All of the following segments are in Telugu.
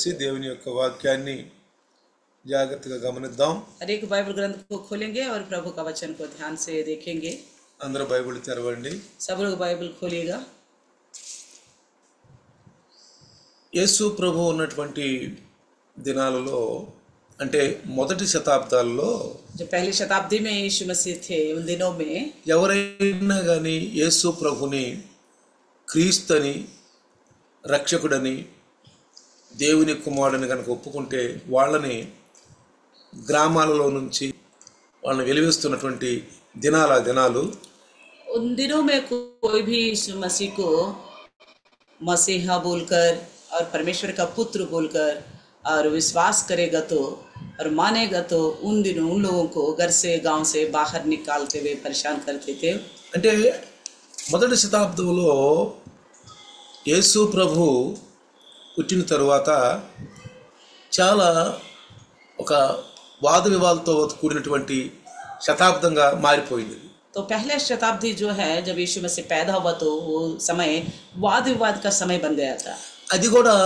కలిసి దేవుని యొక్క వాక్యాన్ని జాగ్రత్తగా గమనిద్దాం. हर एक बाइबल ग्रंथ को खोलेंगे और प्रभु का वचन को ध्यान से देखेंगे। అందరూ బైబిల్ తెరవండి. सब लोग बाइबल खोलिएगा। యేసు ప్రభు ఉన్నటువంటి దినాలలో అంటే మొదటి శతాబ్దాల్లో जो पहली शताब्दी में यीशु मसीह थे उन दिनों में ఎవరైనా కానీ యేసు ప్రభుని క్రీస్తుని రక్షకుడని దేవుని కుమారుడని కనుక ఒప్పుకుంటే వాళ్ళని గ్రామాలలో నుంచి వాళ్ళని వెలివేస్తున్నటువంటి దినాలు उन दिनों में कोई भी यीशु मसीह को मसीहा बोलकर और परमेश्वर का पुत्र बोलकर और विश्वास करेगा तो और मानेगा तो उन दिनों उन लोगों को घर से गांव से बाहर निकालते हुए परेशान करते थे। అంటే మొదటి శతాబ్దంలో యేసు ప్రభు పుట్టిన తరువాత చాలా ఒక వాద వివాదాలతో కూడినటువంటి శతాబ్దంగా మారిపోయింది. तो पहले शताब्दी जो है जब यीशु मसीह पैदा हुआ तो वो समय वाद विवाद का समय बन गया था। అది కూడా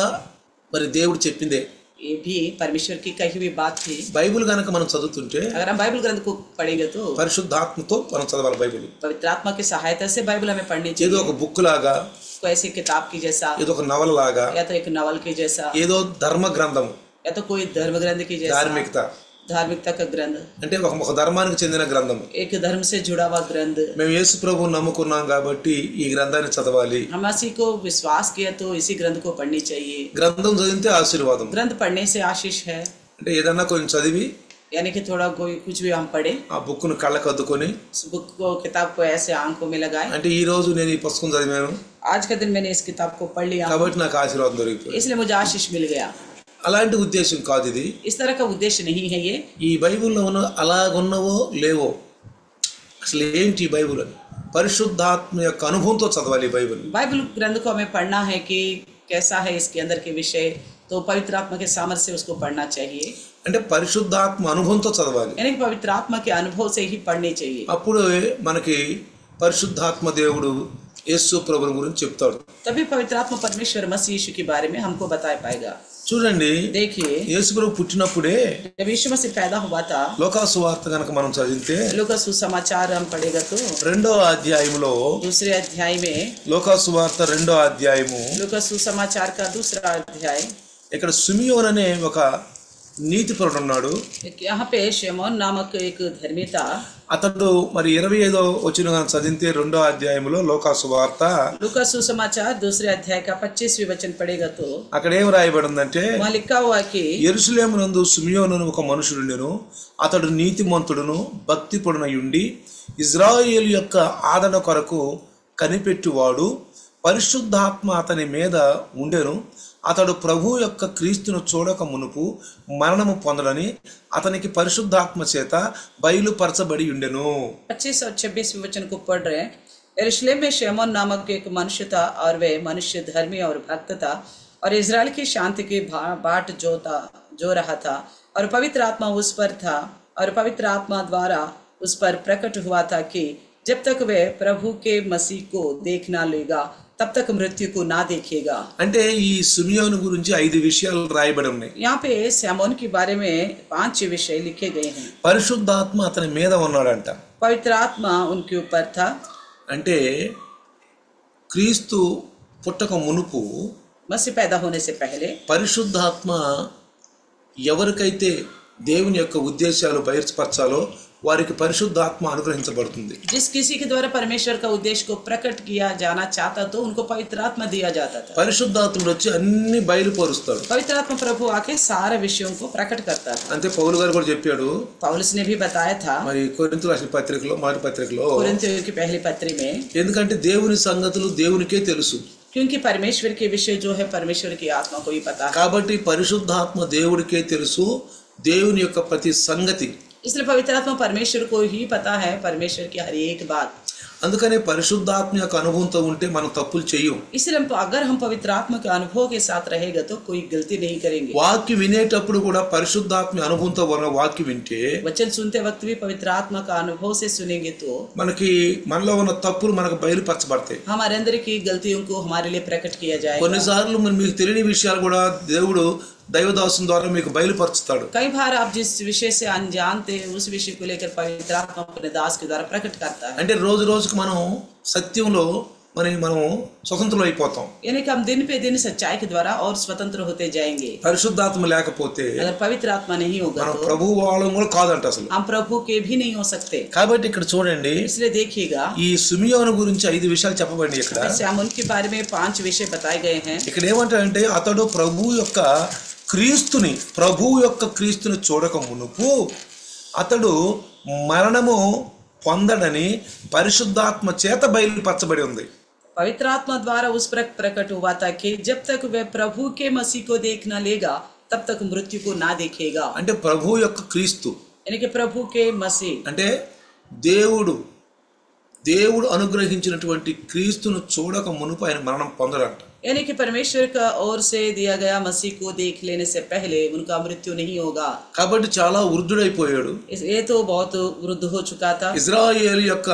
మరి దేవుడు చెప్పిందే. ये भी परमेश्वर की कही हुई बात थी। బైబిల్ కనుక మనం చదువుతుంటే अगर हम बाइबल ग्रंथ को पढ़ेंगे तो పరిశుద్ధాత్మతో మనం చదవాలి బైబిల్. पवित्र आत्मा की सहायता से बाइबल हमें पढ़नी ఏదో चाहिए। ఒక బుక్ లాగా, कोई ऐसी किताब की जैसा ఏదో ఒక నవల లాగా, या तो एक नवल की जैसा ఏదో ధర్మ గ్రంథము, या तो कोई धर्म ग्रंथ की जैसा ధార్మికత धार्मिकता का ग्रंथ, అంటే ఒక ధర్మానికి చెందిన గ్రంథము. एक धर्म से जुड़ा हुआ ग्रंथ। మేము యేసు ప్రభువుని నమ్ముకున్నాం కాబట్టి ఈ గ్రంథాన్ని చదవాలి. हम इसी को विश्वास किया तो इसी ग्रंथ को पढ़नी चाहिए। గ్రంథం చదివితే ఆశీర్వాదం. ग्रंथ पढ़ने से आशीष है, అంటే ఏదన్నా కొంచెం చదివి यानी कि थोड़ा कोई कुछ भी हम पढ़े, ఆ బుక్ను కళ్ళకు అద్దుకొని, उस बुक को किताब को ऐसे आंखों में लगाए, అంటే ఈ రోజు నేను ఈ పుస్తకం చదివాను आज के दिन मैंने इस किताब को पढ़ लिया కాబట్టి నాకు ఆశీర్వాదం దొరికిపోయింది. इसलिए मुझे आशीष मिल गया। అలాంటి ఉద్దేశం కాదు ఇది. इस तरह का उद्देश्य नहीं है ये। ఈ బైబిల్లో ఉన్న అలాగున్నవో లేవో అసలు ఏంటి ఈ బైబిల్ అని పరిశుద్ధాత్మ యొక్క అనుభవంతో చదవాలి ఈ బైబిల్. बाइबल ग्रंथ को हमें पढ़ना है कि कैसा है इसके अंदर के विषय, तो पवित्र आत्मा के सामर्थ्य से उसको पढ़ना चाहिए। అంటే పరిశుద్ధాత్మ అనుభవంతో చదవాలి. यानी कि पवित्र आत्मा के अनुभव से ही पढ़नी चाहिए। అప్పుడు మనకి పరిశుద్ధాత్మ దేవుడు యేసు ప్రభువుని గురించి చెప్తాడు. तभी पवित्र आत्मा परमेश्वर मसीह यीशु के बारे में हमको बता पाएगा। చూడండి, देखिए యేసు ప్రభు పుట్టినప్పుడే जब यीशु मसीह पैदा हुआ था, లోకా సువార్త కనుక మనం చదివితే लूका सुसमाचार हम पढ़ेगा तो 2వ అధ్యాయంలో दूसरे अध्याय में, లోకా సువార్త 2వ అధ్యాయము लूका सुसमाचार का दूसरा अध्याय, ఇక్కడ సిమియోన్ అనే ఒక నీతిపరుడు ఉన్నాడు. यहाँ पे शमौन नामक एक धर्मी था। అతడు మరి 25వ వచనం చదివితే 2వ అధ్యాయంలో లోకా సువార్త लूका सुसमाचार दूसरे अध्याय का 25वीं वचन पढ़ेगा तो అక్కడ ఏం రాయబడిందంటే, वहाँ लिखा हुआ कि యెరూషలేమునందు సిమియోను అని ఒక మనుషుడుండెను. అతడు నీతిమంతుడును భక్తిపరుడై ఉండి ఇజ్రాయేలు యొక్క ఆదరణ కొరకు కనిపెట్టువాడు. పరిశుద్ధాత్మ అతని మీద ఉండెను. అతడు ప్రభు యొక్క క్రీస్తును చూడక మునుపు మరణము పొందడని అతనికి పరిశుద్ధాత్మ చేత బయలుపరచబడి ఉండెను. 25 और 26 वचन को पढ़ रहे हैं। यरूशलेम में शमौन नामक एक मनुष्य था और वह मनुष्य धर्मी और भक्त था और इजराइल की शांति की बाट जो रहा था और पवित्र आत्मा उस पर था और पवित्र आत्मा द्वारा उस पर प्रकट हुआ था कि जब तक वह प्रभु के मसीह को देख ना लेगा तब तक मृत्यु को ना देखेगा। అంటే ఈ సిమియోను గురించి 5 విషయాలు రాయబడి ఉన్నాయి. यहाँ पे शमौन के बारे में 5 विषय लिखे गए हैं। పరిశుద్ధాత్మ అతని మీద ఉన్నాడంట. पवित्र आत्मा उनके ऊपर था। అంటే క్రీస్తు పుట్టక మునుపు मसीह पैदा होने से पहले పరిశుద్ధాత్మ ఎవరికైతే దేవుని యొక్క ఉద్దేశాలు బయలుపరచాలో వారికి పరిశుద్ధాత్మ అనుగ్రహించబడుతుంది. जिस किसी के द्वारा परमेश्वर का उद्देश्य को प्रकट किया जाना चाहता तो उनको पवित्र आत्मा दिया जाता था। పరిశుద్ధాత్ముడు వచ్చి అన్ని బయలుపరుస్తాడు. पवित्र आत्मा प्रभु आके सारे विषयों को प्रकट करता था। అంతే పౌలు గారు కూడా చెప్పాడు. पौलुस ने भी बताया था మరి కొరింథీయులకు రాసిన పత్రికలో మొదటి పత్రికలో, कोरिन्थियों की पहली पत्री में, ఎందుకంటే దేవుని సంగతులు దేవునికే తెలుసు क्योंकि परमेश्वर के विषय जो है परमेश्वर की आत्मा को ही पता है। కాబట్టి పరిశుద్ధాత్మ దేవుడికే తెలుసు దేవుని యొక్క ప్రతి సంగతి. इसलिए पवित्र आत्मा परमेश्वर को ही पता है परमेश्वर की हर एक बात। అందుకనే పరిశుద్ధాత్మ యొక్క అనుభవంతో ఉంటే మనం తప్పులు చేయం. इसलिए अगर हम पवित्र आत्मा के अनुभव के साथ रहेगा तो कोई गलती नहीं करेंगे। వాక్యం వినేటప్పుడు కూడా పరిశుద్ధాత్మ అనుభవంతో ఉన్న వాక్యం వింటే, वचन सुनते वक्त भी पवित्र आत्मा का अनुभव से सुनेंगे तो మనకి మనలో ఉన్న తప్పులు మనకు బయలుపరచబడతాయి. हमारे अंदर की गलतियों को हमारे लिए प्रकट किया जाएगा। కొన్నిసార్లు మీకు తెలియని విషయాలు కూడా దేవుడు దైవదాసుని ద్వారా మీకు బయలుపరుస్తాడు. कई बार आप जिस विषय से अनजान थे उस विषय को लेकर पवित्र आत्मा अपने दास के द्वारा प्रकट करता है। అంటే రోజు రోజుకు మనం సత్యంలో మనం స్వతంత్రులు అయిపోతాం. यानी कि हम दिन पे दिन सच्चाई के द्वारा और स्वतंत्र होते जाएंगे। పరిశుద్ధాత్మ లేకపోతే अगर पवित्र आत्मा नहीं होगा మనం तो ప్రభు వాళ్ళం కూడా కాదంట అసలు. हम प्रभु के भी नहीं हो सकते। కాబట్టి ఇక్కడ చూడండి, इसलिए देखिएगा ఈ సిమియోను గురించి 5 విషయాలు చెప్పబడి ఇక్కడ. ऐसे हम उनके बारे में 5 विषय बताए गए हैं। ఇక్కడ ఏమంటారంటే అతడు ప్రభు యొక్క క్రీస్తుని చూడక మునుపు అతడు మరణము పొందడని పరిశుద్ధాత్మ చేత బయలుపరచబడి ఉంది. पवित्र आत्मा द्वारा उस पर प्रकट हुआ था कि जब तक वह प्रभु के मसीह को देख न लेगा तब तक मृत्यु को ना देखेगा। అంటే ప్రభు యొక్క క్రీస్తు यानी कि प्रभु के मसीह అంటే దేవుడు అనుగ్రహించినటువంటి క్రీస్తును చూడక మునుపు ఆయన మరణం పొందడంట. यानी कि परमेश्वर का ओर से दिया गया मसीह को देख लेने से पहले उनका मृत्यु नहीं होगा। కాబట్టి చాలా వృద్ధుడైపోయాడు. ये तो बहुत वृद्ध हो चुका था। ఇజ్రాయేలు యొక్క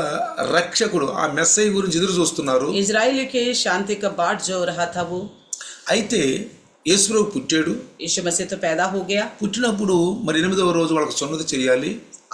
రక్షకుడు ఆ మెస్సయ్య గురించి ఎదురు చూస్తున్నారు. इजराइल के शांति का बाट जो रहा था वो, అయితే యేసుప్రభు పుట్టాడు. यीशु मसीह तो पैदा हो गया। పుట్టినప్పుడు మరి 8వ రోజు వాళ్ళకి సున్నతి చేయాలి.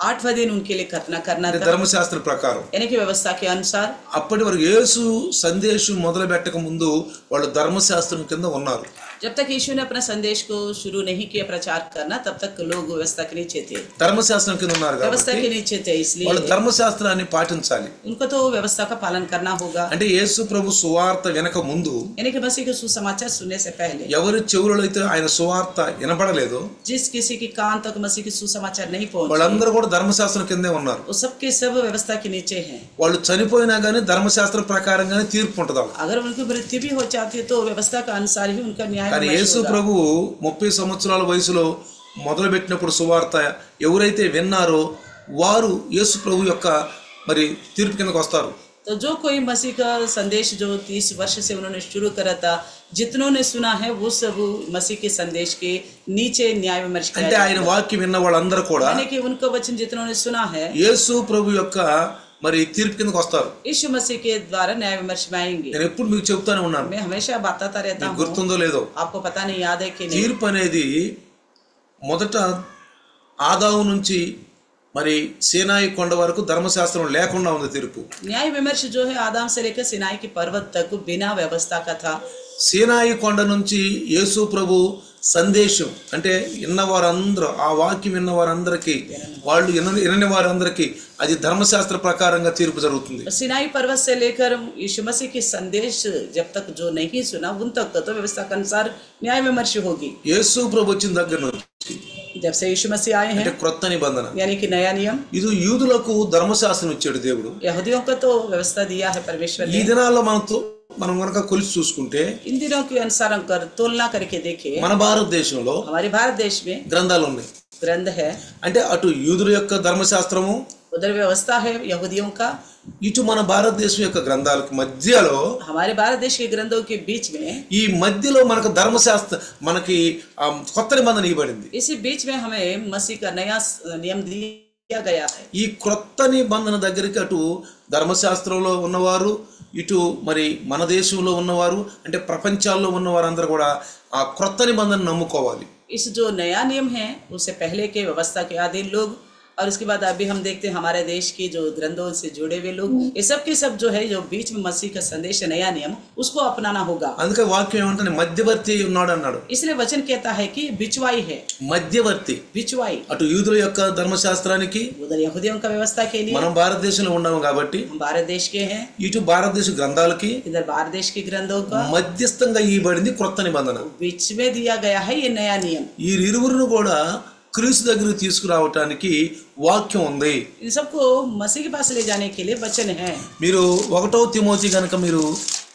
8वें दिन उनके लिए खतना करना था, ధర్మశాస్త్ర ప్రకారం. यानी कि व्यवस्था के अनुसार। అప్పటి వరకు యేసు సందేశం మొదలు పెట్టక ముందు వాళ్ళు ధర్మశాస్త్రం కింద ఉన్నారు. जब तक यीशु ने अपना संदेश को शुरू नहीं किया प्रचार करना तब तक लोग व्यवस्था के नीचे थे, ధర్మశాస్త్రం కింద ఉన్నారు व्यवस्था కాబట్టి के नीचे थे, इसलिए వాళ్ళు ధర్మశాస్త్రాన్ని పాటించాలి. उनको तो व्यवस्था का पालन करना होगा। అంటే యేసు ప్రభు సువార్త వినక ముందు यानी कि मसीह के सुसमाचार सुनने से पहले ఎవరి చెవులలో అయితే ఆయన సువార్త వినపడలేదో जिस किसी के कान तक मसीह के सुसमाचार नहीं पहुंचे వాళ్ళందరూ కూడా ధర్మశాస్త్రం కిందే ఉన్నారు. वो सबके सब व्यवस्था के नीचे हैं। వాళ్ళు చనిపోయినా గానీ ధర్మశాస్త్రం ప్రకారంగానే తీర్పు ఉంటుంది వాళ్ళకి. अगर उनकी मृत्यु भी हो जाती है तो व्यवस्था का अनुसार ही उनका न्याय కానీ विमर्श యేసు होगा। ప్రభు 30 సంవత్సరాల వయసులో మొదలుపెట్టినప్పుడు సువార్త ఎవరైతే విన్నారో వారు యేసు ప్రభు యొక్క మరి తీర్పు కిందకు వస్తారు. तो जो कोई मसीह का संदेश जो 30 वर्ष से उन्होंने शुरू करा था, जितनों ने सुना है वो सब मसीह के संदेश के नीचे न्याय विमर्श किया అంటే ఆయన जाएगा। వాక్యం విన్న వాళ్ళందరూ కూడా यानी कि उनका वचन जितनों ने सुना है యేసు ప్రభు యొక్క మరి తీర్పు కిందకు వస్తారు. यीशु मसीह के द्वारा न्याय विमर्श में आएंगे। నేను ఎప్పుడు మీకు చెప్తానే ఉన్నాను, मैं हमेशा बताता रहता మీకు हूँ, గుర్తుందో లేదో. आपको पता नहीं याद है कि नहीं। తీర్పు అనేది మొదట ఆదాము నుంచి మరి సీనాయి కొండ వరకు ధర్మశాస్త్రం లేకుండా ఉంది తీర్పు. न्याय विमर्श जो है आदम से लेकर सिनाई के पर्वत तक बिना व्यवस्था का था। సీనాయి కొండ నుంచి యేసు ప్రభు సందేశం అంటే విన్నవారందరూ ఆ వాక్యం విన్నవారందరికీ వాళ్ళు వినని వారందరికీ అది ధర్మశాస్త్ర ప్రకారంగా తీర్పు జరుగుతుంది. सिनाई पर्वत से लेकर यीशु मसीह के संदेश जब तक जो नहीं सुना उन तक तो व्यवस्था के अनुसार न्याय विमर्श होगी। యేసు ప్రభు వచ్చిన దగ్గర నుంచి जब से यीशु मसीह आए అంటే हैं క్రొత్త నిబంధన, यानी कि नया नियम, ఇది యూదులకు ధర్మశాస్త్రం ఇచ్చాడు దేవుడు. यहूदियों को तो व्यवस्था दिया है परमेश्वर ఈ ने। దినాల్లో మనం కనుక కొలిసి చూసుకుంటే इन दिनों के अनुसार हम कर तुलना करके देखें, మన భారతదేశంలో हमारे भारत देश में గ్రంథాలు ఉన్నాయి. ग्रंथ है, అంటే అటు యూదుల యొక్క ధర్మశాస్త్రము उधर व्यवस्था है यहूदियों का, ఇటు మన భారతదేశం యొక్క గ్రంథాలకు మధ్యలో हमारे भारत देश के ग्रंथों के बीच में, ఈ మధ్యలో మనకి కొత్త నిబంధన ఇవ్వబడింది. इसी बीच में हमें मसीह का नया नियम दिया गया है। ఈ క్రొత్త నిబంధన దగ్గరికి అటు ధర్మశాస్త్రంలో ఉన్నవారు, ఇటు మరి మన దేశంలో ఉన్నవారు, అంటే ప్రపంచాల్లో ఉన్నవారు అందరూ కూడా ఆ క్రొత్త నిబంధన నమ్ముకోవాలి. इस जो नया नियम है उससे पहले के व्यवस्था के आधीन लोग, और उसके बाद अभी हम देखते हैं हमारे देश के जो ग्रंथों से जुड़े हुए लोग, ये सब के सब जो है जो बीच में मसीह का संदेश है नया नियम, उसको अपनाना होगा। అందుకే వాక్యం ఏమంటే మధ్యవర్తి ఉన్నాడు అన్నాడు. इसलिए वचन कहता है कि बिचवाई है, మధ్యవర్తి बिचवाई అటు యూదుల యొక్క ధర్మశాస్త్రానికి उधर यहूदियों का व्यवस्था के लिए, మనం భారతదేశంలో ఉన్నాము కాబట్టి हम भारत देश के हैं, ఇటు భారతదేశ గ్రంథాలకి इधर भारत देश के ग्रंथों का మధ్యస్థంగా ఇవ్వబడింది క్రొత్త నిబంధన. बीच में दिया गया है ये नया नियम। ఈ ఇరువురును కూడా క్రీస్తు దగ్గరికి తీసుకురావటానికి వాక్యం ఉంది. इन सबको मसीह के पास ले जाने के लिए वचन है। మీరు 1వ తిమోతి గనుక మీరు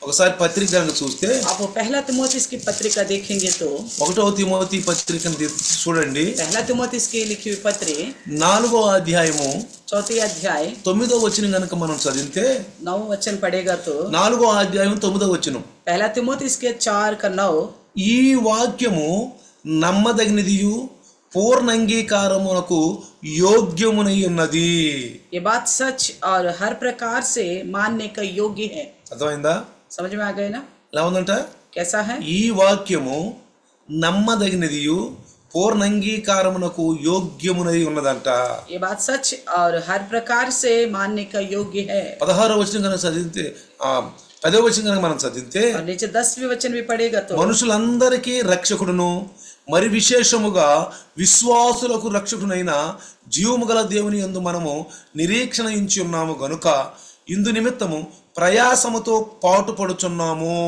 ఒకసారి పత్రిక గనుక చూస్తే आप वो पहला तिमोथी की पत्रिका देखेंगे तो 1వ తిమోతి పత్రికను చూడండి. पहला तिमोथी की लिखी हुई पत्री 4వ అధ్యాయము 4 अध्याय 9వ వచనం గనుక మనం చదివితే 9 वचन पढ़ेगा तो 4వ అధ్యాయం 9వ వచనం, पहला तिमोथी के 4 का 9, ఈ వాక్యము నమ్మదగినదియు పూర్ణంగీకారమునకు యోగ్యమునై ఉన్నది. ये बात सच और हर प्रकार से मानने का योग्य है। అర్థమైందా? समझ में आ गए ना? ఎలా ఉందంట? कैसा है? ఈ వాక్యము నమ్మదగినదియు పూర్ణంగీకారమునకు యోగ్యమునై ఉన్నదంట. ये बात सच और हर प्रकार से मानने का योग्य है। 16వ వచనం కనుక చదివితే 10వ వచనం కనుక మనం చదివితే और नीचे 10वें वचन भी पढ़ेगा तो మనుషులందరికీ రక్షకుడును మరి విశేషముగా విశ్వాసులకు రక్షకుడైన జీవము గల దేవుని యందు మనము నిరీక్షణ ఉంచి ఉన్నాము గనుక ఇందు నిమిత్తము ప్రయాసముతో పాటుపడుచున్నాము.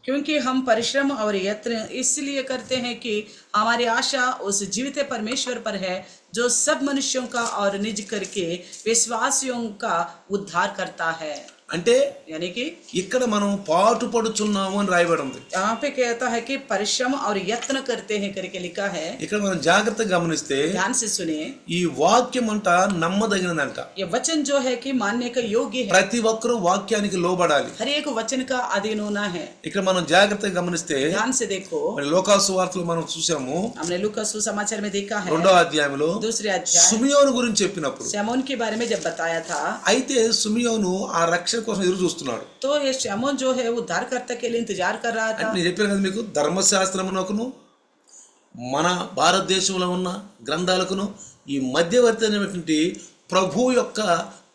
क्योंकि हम परिश्रम और यत्न इसलिए करते हैं कि हमारी आशा उस जीवित परमेश्वर पर है जो सब मनुष्यों का और निज करके विश्वासियों का उद्धार करता है। అంటే यानी कि ఇక్కడ మనం పాటుపడుచున్నాము అని రాయబడి ఉంది. यहाँ पे कहता है कि परिश्रम और यत्न करते हैं करके लिखा है। ఇక్కడ మనం జాగ్రత్తగా గమనిస్తే ध्यान से सुनिए, ఈ వాక్యం అంట నమ్మదగినదంట. ये वचन जो है कि मानने का योग्य है। ప్రతి ఒక్కరూ వాక్యానికి లోబడాలి. हर एक वचन का अधीन होना है। ఇక్కడ మనం జాగ్రత్తగా గమనిస్తే ध्यान से देखो, మరి లోకాసు వార్తలు మనం చూసాము हमने लूका सुसमाचार में देखा है 2వ అధ్యాయంలో दूसरे अध्याय సుమియోను గురించి చెప్పినప్పుడు शमौन के बारे में जब बताया था, అయితే సుమియోను ఆ రక్షణ కోసం ఎదురు చూస్తున్నాడు. तो ये शमौन जो है वो उद्धारकर्ता के लिए इंतजार कर रहा అంటే था। నేను చెప్పాను కదా మీకు, ధర్మశాస్త్రమునకును మన భారతదేశంలో ఉన్న గ్రంథాలకును ఈ మధ్యవర్తి అయినటువంటి ప్రభు యొక్క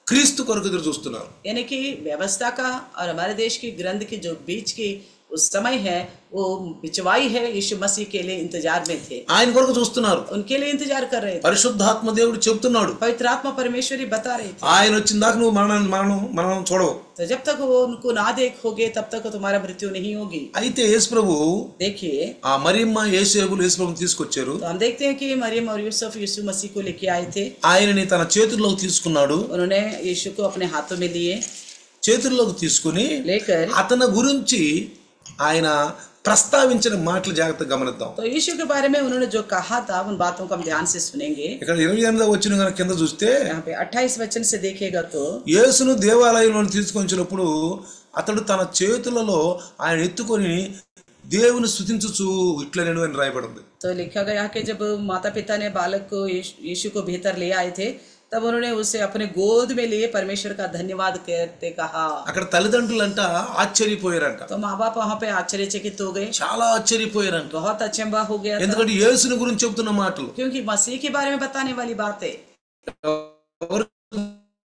క్రీస్తు కొరకు ఎదురు చూస్తున్నారు. यानी कि व्यवस्था का और हमारे देश की ग्रंथ की जो बीच की उस समय है वो बिचवाई है, यीशु मसीह के लिए इंतजार में थे, ఆయన కొరకు చూస్తున్నారు. उनके लिए इंतजार कर रहे थे। పరిశుద్ధాత్మ దేవుడు చెప్తున్నాడు, पवित्र आत्मा परमेश्वरी बता रही थी, ఆయన వచ్చిన దాకా నువ్వు మరణం చూడవు. तो जब तक वो उनको ना देखोगे तब तक तुम्हारा मृत्यु नहीं होगी। అయితే యేసు ప్రభు देखिए, ఆ మరియమ్మ యేసేబులు యేసు ప్రభుని తీసుకొచ్చారు. तो हम देखते हैं कि मरियम और यूसुफ यीशु मसीह को लेके आए थे। ఆయనని తన చేతుల్లోకి తీసుకున్నాడు. उन्होंने यीशु को अपने हाथों में लिए, చేతుల్లోకి తీసుకుని लेकर అతని గురించి ఆయన ప్రస్తావించిన మాటలు జాగ్రత్తగా గమనిద్దాం. तो यीशु के बारे में उन्होंने जो कहा था उन बातों को हम ध्यान से सुनेंगे। ఇక్కడ 28వ వచనం కనుక కింద చూస్తే यहाँ पे 28 वचन से देखेगा तो యేసును దేవాలయంలో తీసుకొచ్చినప్పుడు అతడు తన చేతులలో ఆయన ఎత్తుకొని దేవుని స్తుతించుచు ఇట్లా నేను అని రాయబడింది. तो लिखा गया कि जब माता पिता ने बालक को यीशु को भीतर ले आए थे तब उन्होंने उसे अपने गोद में लिए परमेश्वर का धन्यवाद करते कहा। అక్కడ తల్లిదండ్రులంట ఆశ్చర్యపోయారంట. तो माँ बाप वहाँ पे आश्चर्यचकित हो गए, చాలా ఆశ్చర్యపోయారంట. बहुत अचंभा हो गया था, ఎందుకంటే యేసుని గురించి చెప్తున్న మాటలు क्योंकि मसीह के बारे में बताने वाली बातें ఎవరు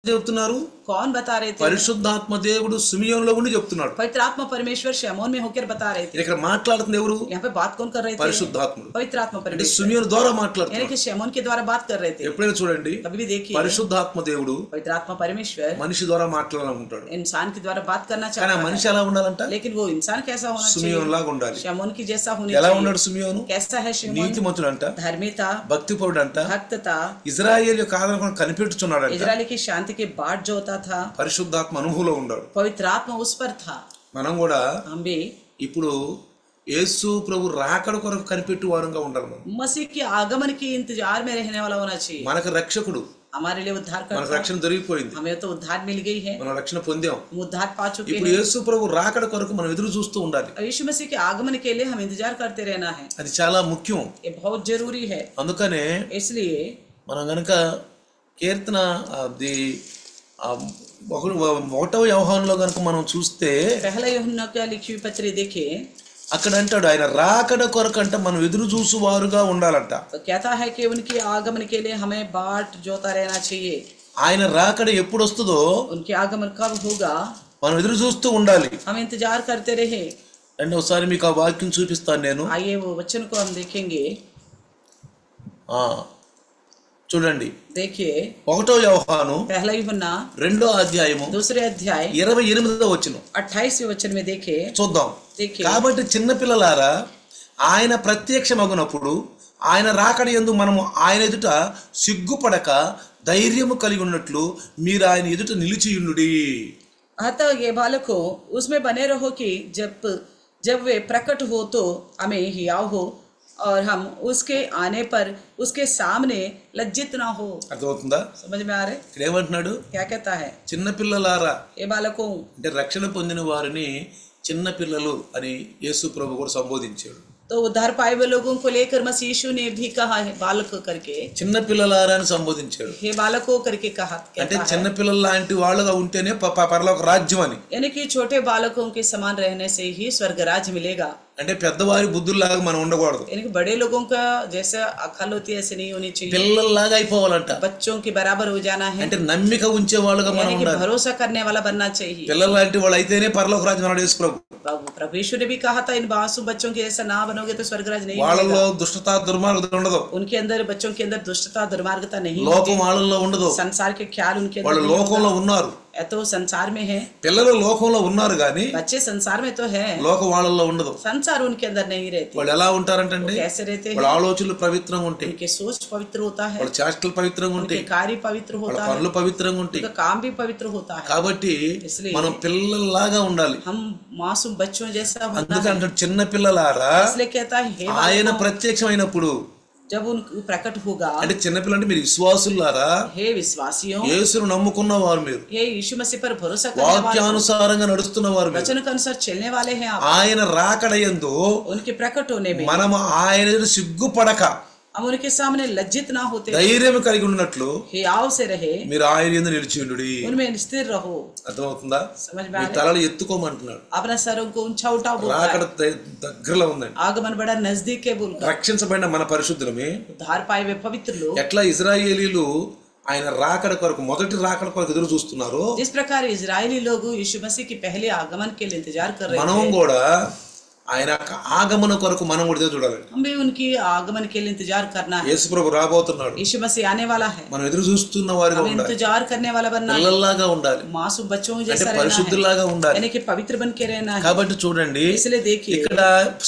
చెప్తున్నారు? कौन बता रहे थे? పరిశుద్ధాత్మ దేవుడు సిమియోనులో ఉండి చెప్తున్నాడు. पवित्र आत्मा परमेश्वर शमौन में होकर बता रहे थे। ఇక్కడ మాట్లాడుతుంది ఎవరు? यहाँ पे बात कौन कर रहे थे? పరిశుద్ధాత్ముడు. पवित्र आत्मा అంటే परमेश्वर, సిమియోను ద్వారా यानी మాట్లాడుతున్నాడు. कि शमौन के द्वारा बात कर रहे थे। ఎప్పుడైనా చూడండి, कभी भी देखिए, పరిశుద్ధాత్మ దేవుడు पवित्र आत्मा परमेश्वर మనిషి ద్వారా మాట్లాడాలనుకుంటాడు. इंसान के द्वारा बात करना కానీ ఆ चाहता మనిషి है, ఎలా ఉండాలంట? लेकिन वो इंसान कैसा होना సిమియోను चाहिए? లాగా ఉండాలి. शमौन की जैसा होने ఎలా चाहिए। ఉన్నాడు సిమియోను? कैसा है शमौन? నీతిమంతుడంట, धर्मिता, భక్తిపరుడంట, भक्तता, ఇజ్రాయేల్ యొక్క ఆదరణ కనిపెట్టుచున్నాడంట. इजराइल की शांति के बाट जो होता था, పరిశుద్ధాత్మ అనుభవంలో ఉన్నాడు. पवित्र आत्मा उस पर था। మనం కూడా हम भी ఇప్పుడు యేసు ప్రభు రాకడ కొరకు కనిపెట్టు వారంగా ఉండాలి. మనం मसीह के आगमन की इंतजार में रहने वाला होना चाहिए। మనకు రక్షకుడు, हमारे लिए उद्धार మనకు करता, రక్షణ దొరికిపోయింది, हमें तो उद्धार मिल गई है, మనం రక్షణ పొందాం. हम उद्धार पा चुके ఇప్పుడు हैं। యేసు ప్రభు రాకడ కొరకు మనం ఎదురు చూస్తూ ఉండాలి. और यीशु मसीह के आगमन के लिए हम इंतजार करते रहना है, అది చాలా ముఖ్యం. ये बहुत जरूरी है। అందుకనే इसलिए మనం గనక కీర్తన అది 1వ యోహానులో గనక మనం చూస్తే पहला यूहन्ना का लिखी हुई पत्री देखे, అక్కడ అంటాడు ఆయన రాకడ కొరకంట మనం ఎదురు చూసువారుగా ఉండాలంట. तो कहता है कि उनके आगमन के लिए हमें बाट जोता रहना चाहिए। ఆయన రాకడ ఎప్పుడు వస్తుందో उनके आगमन कब होगा మనం ఎదురు చూస్తూ ఉండాలి. हम इंतजार करते रहे। అండ్ ఒకసారి మీకు ఆ వాక్యం చూపిస్తాను నేను. आइए वो वचन को हम देखेंगे। చూడండి, देखिए 1వ యోహాను पहला यूहन्ना 2వ అధ్యాయము दूसरे अध्याय 28వ వచనం 28वें वचन में देखे, చూద్దాం. देखिए కాబట్టి చిన్నపిల్లలారా ఆయన ప్రత్యక్షమగునప్పుడు ఆయన రాకడ యందు మనము ఆయన ఎదుట సిగ్గుపడక ధైర్యము కలిగి ఉన్నట్లు మీరు ఆయన ఎదుట నిలిచియుండుడి. अतः ये बालको उसमें बने रहो कि जब वे प्रकट हो तो हमें हियाव हो और हम उसके आने पर उसके सामने लज्जित ना हो। అర్థమవుతుందా? समझ में आ रहे ఇక్కడ ఏమంటున్నాడు? क्या कहता है? చిన్నపిల్లలారా ये बालकों, అంటే రక్షణ పొందిన వారిని చిన్న పిల్లలు అని యేసు ప్రభు కూడా సంబోధించాడు. तो उद्धार पाए हुए लोगों को लेकर मसीह यीशु ने भी कहा है बालक करके, చిన్న పిల్లలారా అని సంబోధించాడు. हे बालकों करके कहा అంటే कहता है, చిన్న పిల్లల లాంటి వాళ్ళుగా ఉంటేనే పరలోక రాజ్యం అని. यानी कि छोटे बालकों के समान रहने से ही स्वर्ग राज्य मिलेगा। అంటే పెద్దవారి బుద్ధుల్లాగా మనం ఉండకూడదు. यानी कि बड़े लोगों का जैसा अकल होती है ऐसे नहीं होनी चाहिए, పిల్లల్లాగా అయిపోవాలంట. बच्चों के बराबर हो जाना है, అంటే నమ్మిక ఉంచే వాళ్ళుగా మనం यानी कि ఉండాలి. भरोसा करने वाला बनना चाहिए। పిల్లల లాంటి వాళ్ళు అయితేనే పరలోక రాజ్యం అన్నాడు యేసు ప్రభు. प्रभु यीशु ने भी कहा था, इन मासूम बच्चों के जैसा ना बनोगे तो स्वर्ग राज्य नहीं వాళ్ళలో मिलेगा। దుష్టత దుర్మార్గత ఉండదు. उनके अंदर, बच्चों के अंदर दुष्टता दुर्मार्गता नहीं లోకం होती, వాళ్ళలో ఉండదు. संसार के ख्याल उनके अंदर వాళ్ళు नहीं లోకంలో होगा। ఉన్నారు. या तो संसार में है, పిల్లలు లోకంలో ఉన్నారు కానీ बच्चे संसार में तो है, లోకం వాళ్ళలో ఉండదు. संसार उनके अंदर नहीं रहती। వాళ్ళు ఎలా ఉంటారంటే वो कैसे रहते వాళ్ళ हैं? ఆలోచనలు పవిత్రంగా ఉంటాయి, उनके सोच पवित्र होता है, వాళ్ళ చేష్టలు పవిత్రంగా उनके ఉంటాయి, कार्य पवित्र వాళ్ళ होता है, పనులు పవిత్రంగా ఉంటాయి. उनका काम भी पवित्र होता है। కాబట్టి इसलिए మనం పిల్లల్లాగా ఉండాలి. हम मासूम बच्चों जैसा होना అందుకే है। అంటాడు చిన్న పిల్లలారా, इसलिए कहता है, हे ఆయన बालकों, ప్రత్యక్షమైనప్పుడు, जब उन प्रकट होगा, అంటే చిన్నపిల్ల అంటే మీరు విశ్వాసులారా, हे विश्वासियों, యేసును నమ్ముకున్న వారు, మీరు हे यीशु मसीह पर भरोसा करने वाले, వాక్యానుసారంగా నడుస్తున్న వారు, మీరు वचन के अनुसार चलने वाले हैं आप। ఆయన రాకడయందు उनके प्रकट होने में మనము ఆయన ఎదుట సిగ్గుపడక हम उनके सामने लज्जित ना होते, ధైర్యం కలిగి ఉన్నట్లు हियाव से रहे, మీరు ఆయన యందు నిలిచి ఉండుడి. उनमें स्थिर रहो। అర్థమవుతుందా? समझ में మీ आ रहा है? తలలు ఎత్తుకోమంటున్నాడు. अपना सरों को ऊंचा उठाओ बोलता రాకడ है। దగ్గరలో ఉందండి. आगमन बड़ा नजदीक है बोलकर, రక్షించబడిన మన పరిశుద్ధులమే उद्धार पाए हुए पवित्र लोग ఎట్లా ఇజ్రాయేలీలు ఆయన రాకడ కొరకు, మొదటి రాకడ కొరకు ఎదురు చూస్తున్నారు, जिस प्रकार इजरायली लोग यीशु मसीह की पहले आगमन के लिए इंतजार कर रहे మనం थे, కూడా ఆయన ఆగమన కొరకు మనం కూడా ఎదురు చూడాలి. हम भी उनकी आगमन के लिए इंतजार करना है। యేసు ప్రభు రాబోతున్నాడు, यीशु मसीह आने वाला है, మనం ఎదురు చూస్తున్న వారిగా हम ఉండాలి. इंतजार करने वाला बनना है, పిల్లల్లాగా ఉండాలి, मासूम बच्चों అంటే जैसा रहना है, పరిశుద్ధులాగా ఉండాలి. यानी कि पवित्र बन के रहना है। కాబట్టి చూడండి, इसलिए देखिए ఇక్కడ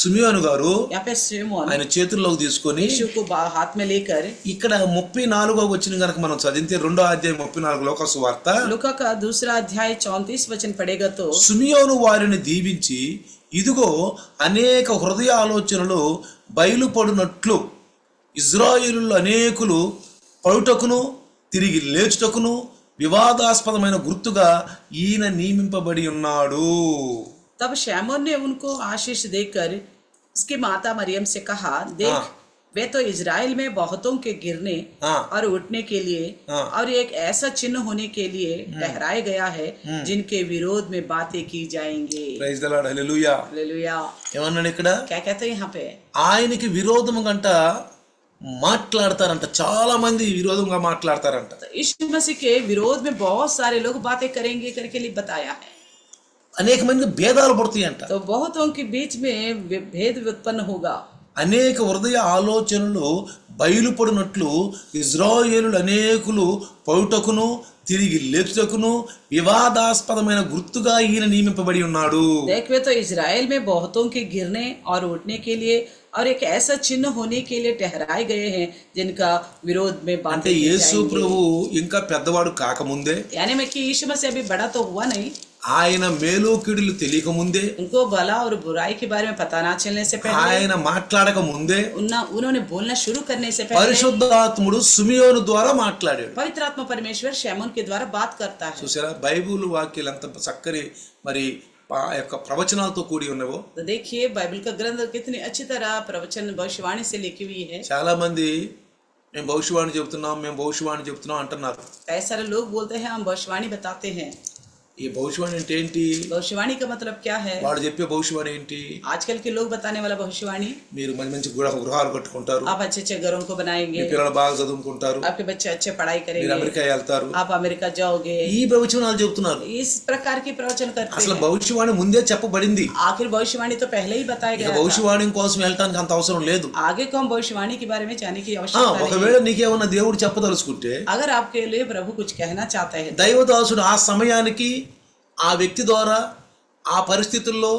సిమియోను గారు यहाँ पे सिमोन ఆయన చేతుల్లోకి తీసుకొని यीशु को हाथ में लेकर, ఇక్కడ 34వ వచ్చిన కనుక మనం చదివితే 2వ అధ్యాయం 34 లోక సువార్త, लूका का दूसरा अध्याय 34 वचन पढ़ेगा तो, సిమియోను వారిని దీవించి, ఇదిగో అనేక హృదయ ఆలోచనలు బయలుపడినట్లు ఇజ్రాయేలులో అనేకులు పడుటకును తిరిగి లేచుటకును వివాదాస్పదమైన గుర్తుగా ఈయన నియమింపబడి ఉన్నాడు. तब शैमोन ने उनको आशीष देकर उसकी माता मरियम से कहा, देख हाँ। वे तो इजराइल में बहुतों के गिरने हाँ। और उठने के लिए हाँ। और एक ऐसा चिन्ह होने के लिए ठहराया गया है जिनके विरोध में बातें की जाएंगे। Praise the lord, hallelujah. Hallelujah. ఏమన్నాడు ఇక్కడ? क्या कहते हैं यहाँ पे? ఆయనకి విరోధము గంట మాట్లాడతారంట, చాలా మంది విరోధంగా మాట్లాడతారంట. तो यीशु मसीह के विरोध में बहुत सारे लोग बातें करेंगे करके लिए बताया है। అనేక మంది భేదాలు పడుతాయంట. तो बहुतों के बीच में भेद उत्पन्न होगा। అనేక హృదయ ఆలోచనలు బయలుపడినట్లు ఇజ్రాయేలు అనేకులు పౌటకును తిరిగి లేచుటకును వివాదాస్పదమైన గుర్తుగా ఈయన నియమింపబడి ఉన్నాడు. देखिए तो इजराइल में बहुतों के गिरने और उठने के लिए और एक ऐसा चिन्ह होने के लिए ठहराए गए हैं जिनका विरोध में అంటే बातें की యేసు जाएंगी। ప్రభు ఇంకా పెద్దవాడు కాకముందే, यानी में कि यीशु मसीह अभी बड़ा तो हुआ नहीं, ఆయన మేలు కీడులు తెలియక ముందే, उनको भला और बुराई के बारे में पता ना चलने से पहले, ఆయన మాట్లాడక ముందే उन्होंने बोलना शुरू करने से पहले పరిశుద్ధాత్ముడు సిమియోను ద్వారా మాట్లాడాడు. पवित्र आत्मा परमेश्वर शैमोन के द्वारा बात करता है। చూసారా బైబిల్ వాక్యాలు ఎంత చక్కని మరి ఆ యొక్క ప్రవచనాలతో కూడి ఉన్నవో. तो देखिए बाइबल का ग्रंथ कितनी अच्छी तरह प्रवचन भविष्यवाणी से लिखी हुई है। చాలా మంది మేము భవిష్యవాణి చెబుతున్నాం, మేము భవిష్యవాణి చెబుతున్నాం అంటున్నారు. कई सारे लोग बोलते हैं हम भविष्यवाणी बताते हैं। ఈ భవిష్యవాణి అంటే ఏంటి? भविष्यवाणी का मतलब क्या है? వాడు చెప్పే భవిష్యవాణి ఏంటి? आजकल के लोग बताने वाला भविष्यवाणी, మీరు మంచి మంచి గృహాలు కట్టుకుంటారు, आप अच्छे अच्छे घरों को మీ बनाएंगे, పిల్లలు బాగా చదువుకుంటారు, आपके बच्चे अच्छे पढ़ाई మీరు करेंगे, అమెరికా వెళ్తారు, आप अमेरिका जाओगे, ఈ భవిష్యవాణాలు చెబుతున్నారు. इस प्रकार की प्रवचन करते అసలు हैं। భవిష్యవాణి ముందే చెప్పబడింది. आखिर भविष्यवाणी तो पहले ही बताया ఇక गया था। భవిష్యవాణి కోసం వెళ్ళటానికి అంత అవసరం లేదు. आगे को हम भविष्यवाणी के बारे में जाने की आवश्यकता नहीं। ఒకవేళ నీకేమన్నా దేవుడు చెప్పదలుచుకుంటే, अगर आपके लिए प्रभु कुछ कहना चाहते हैं, దైవదాసుడు ఆ సమయానికి ఆ వ్యక్తి ద్వారా ఆ పరిస్థితుల్లో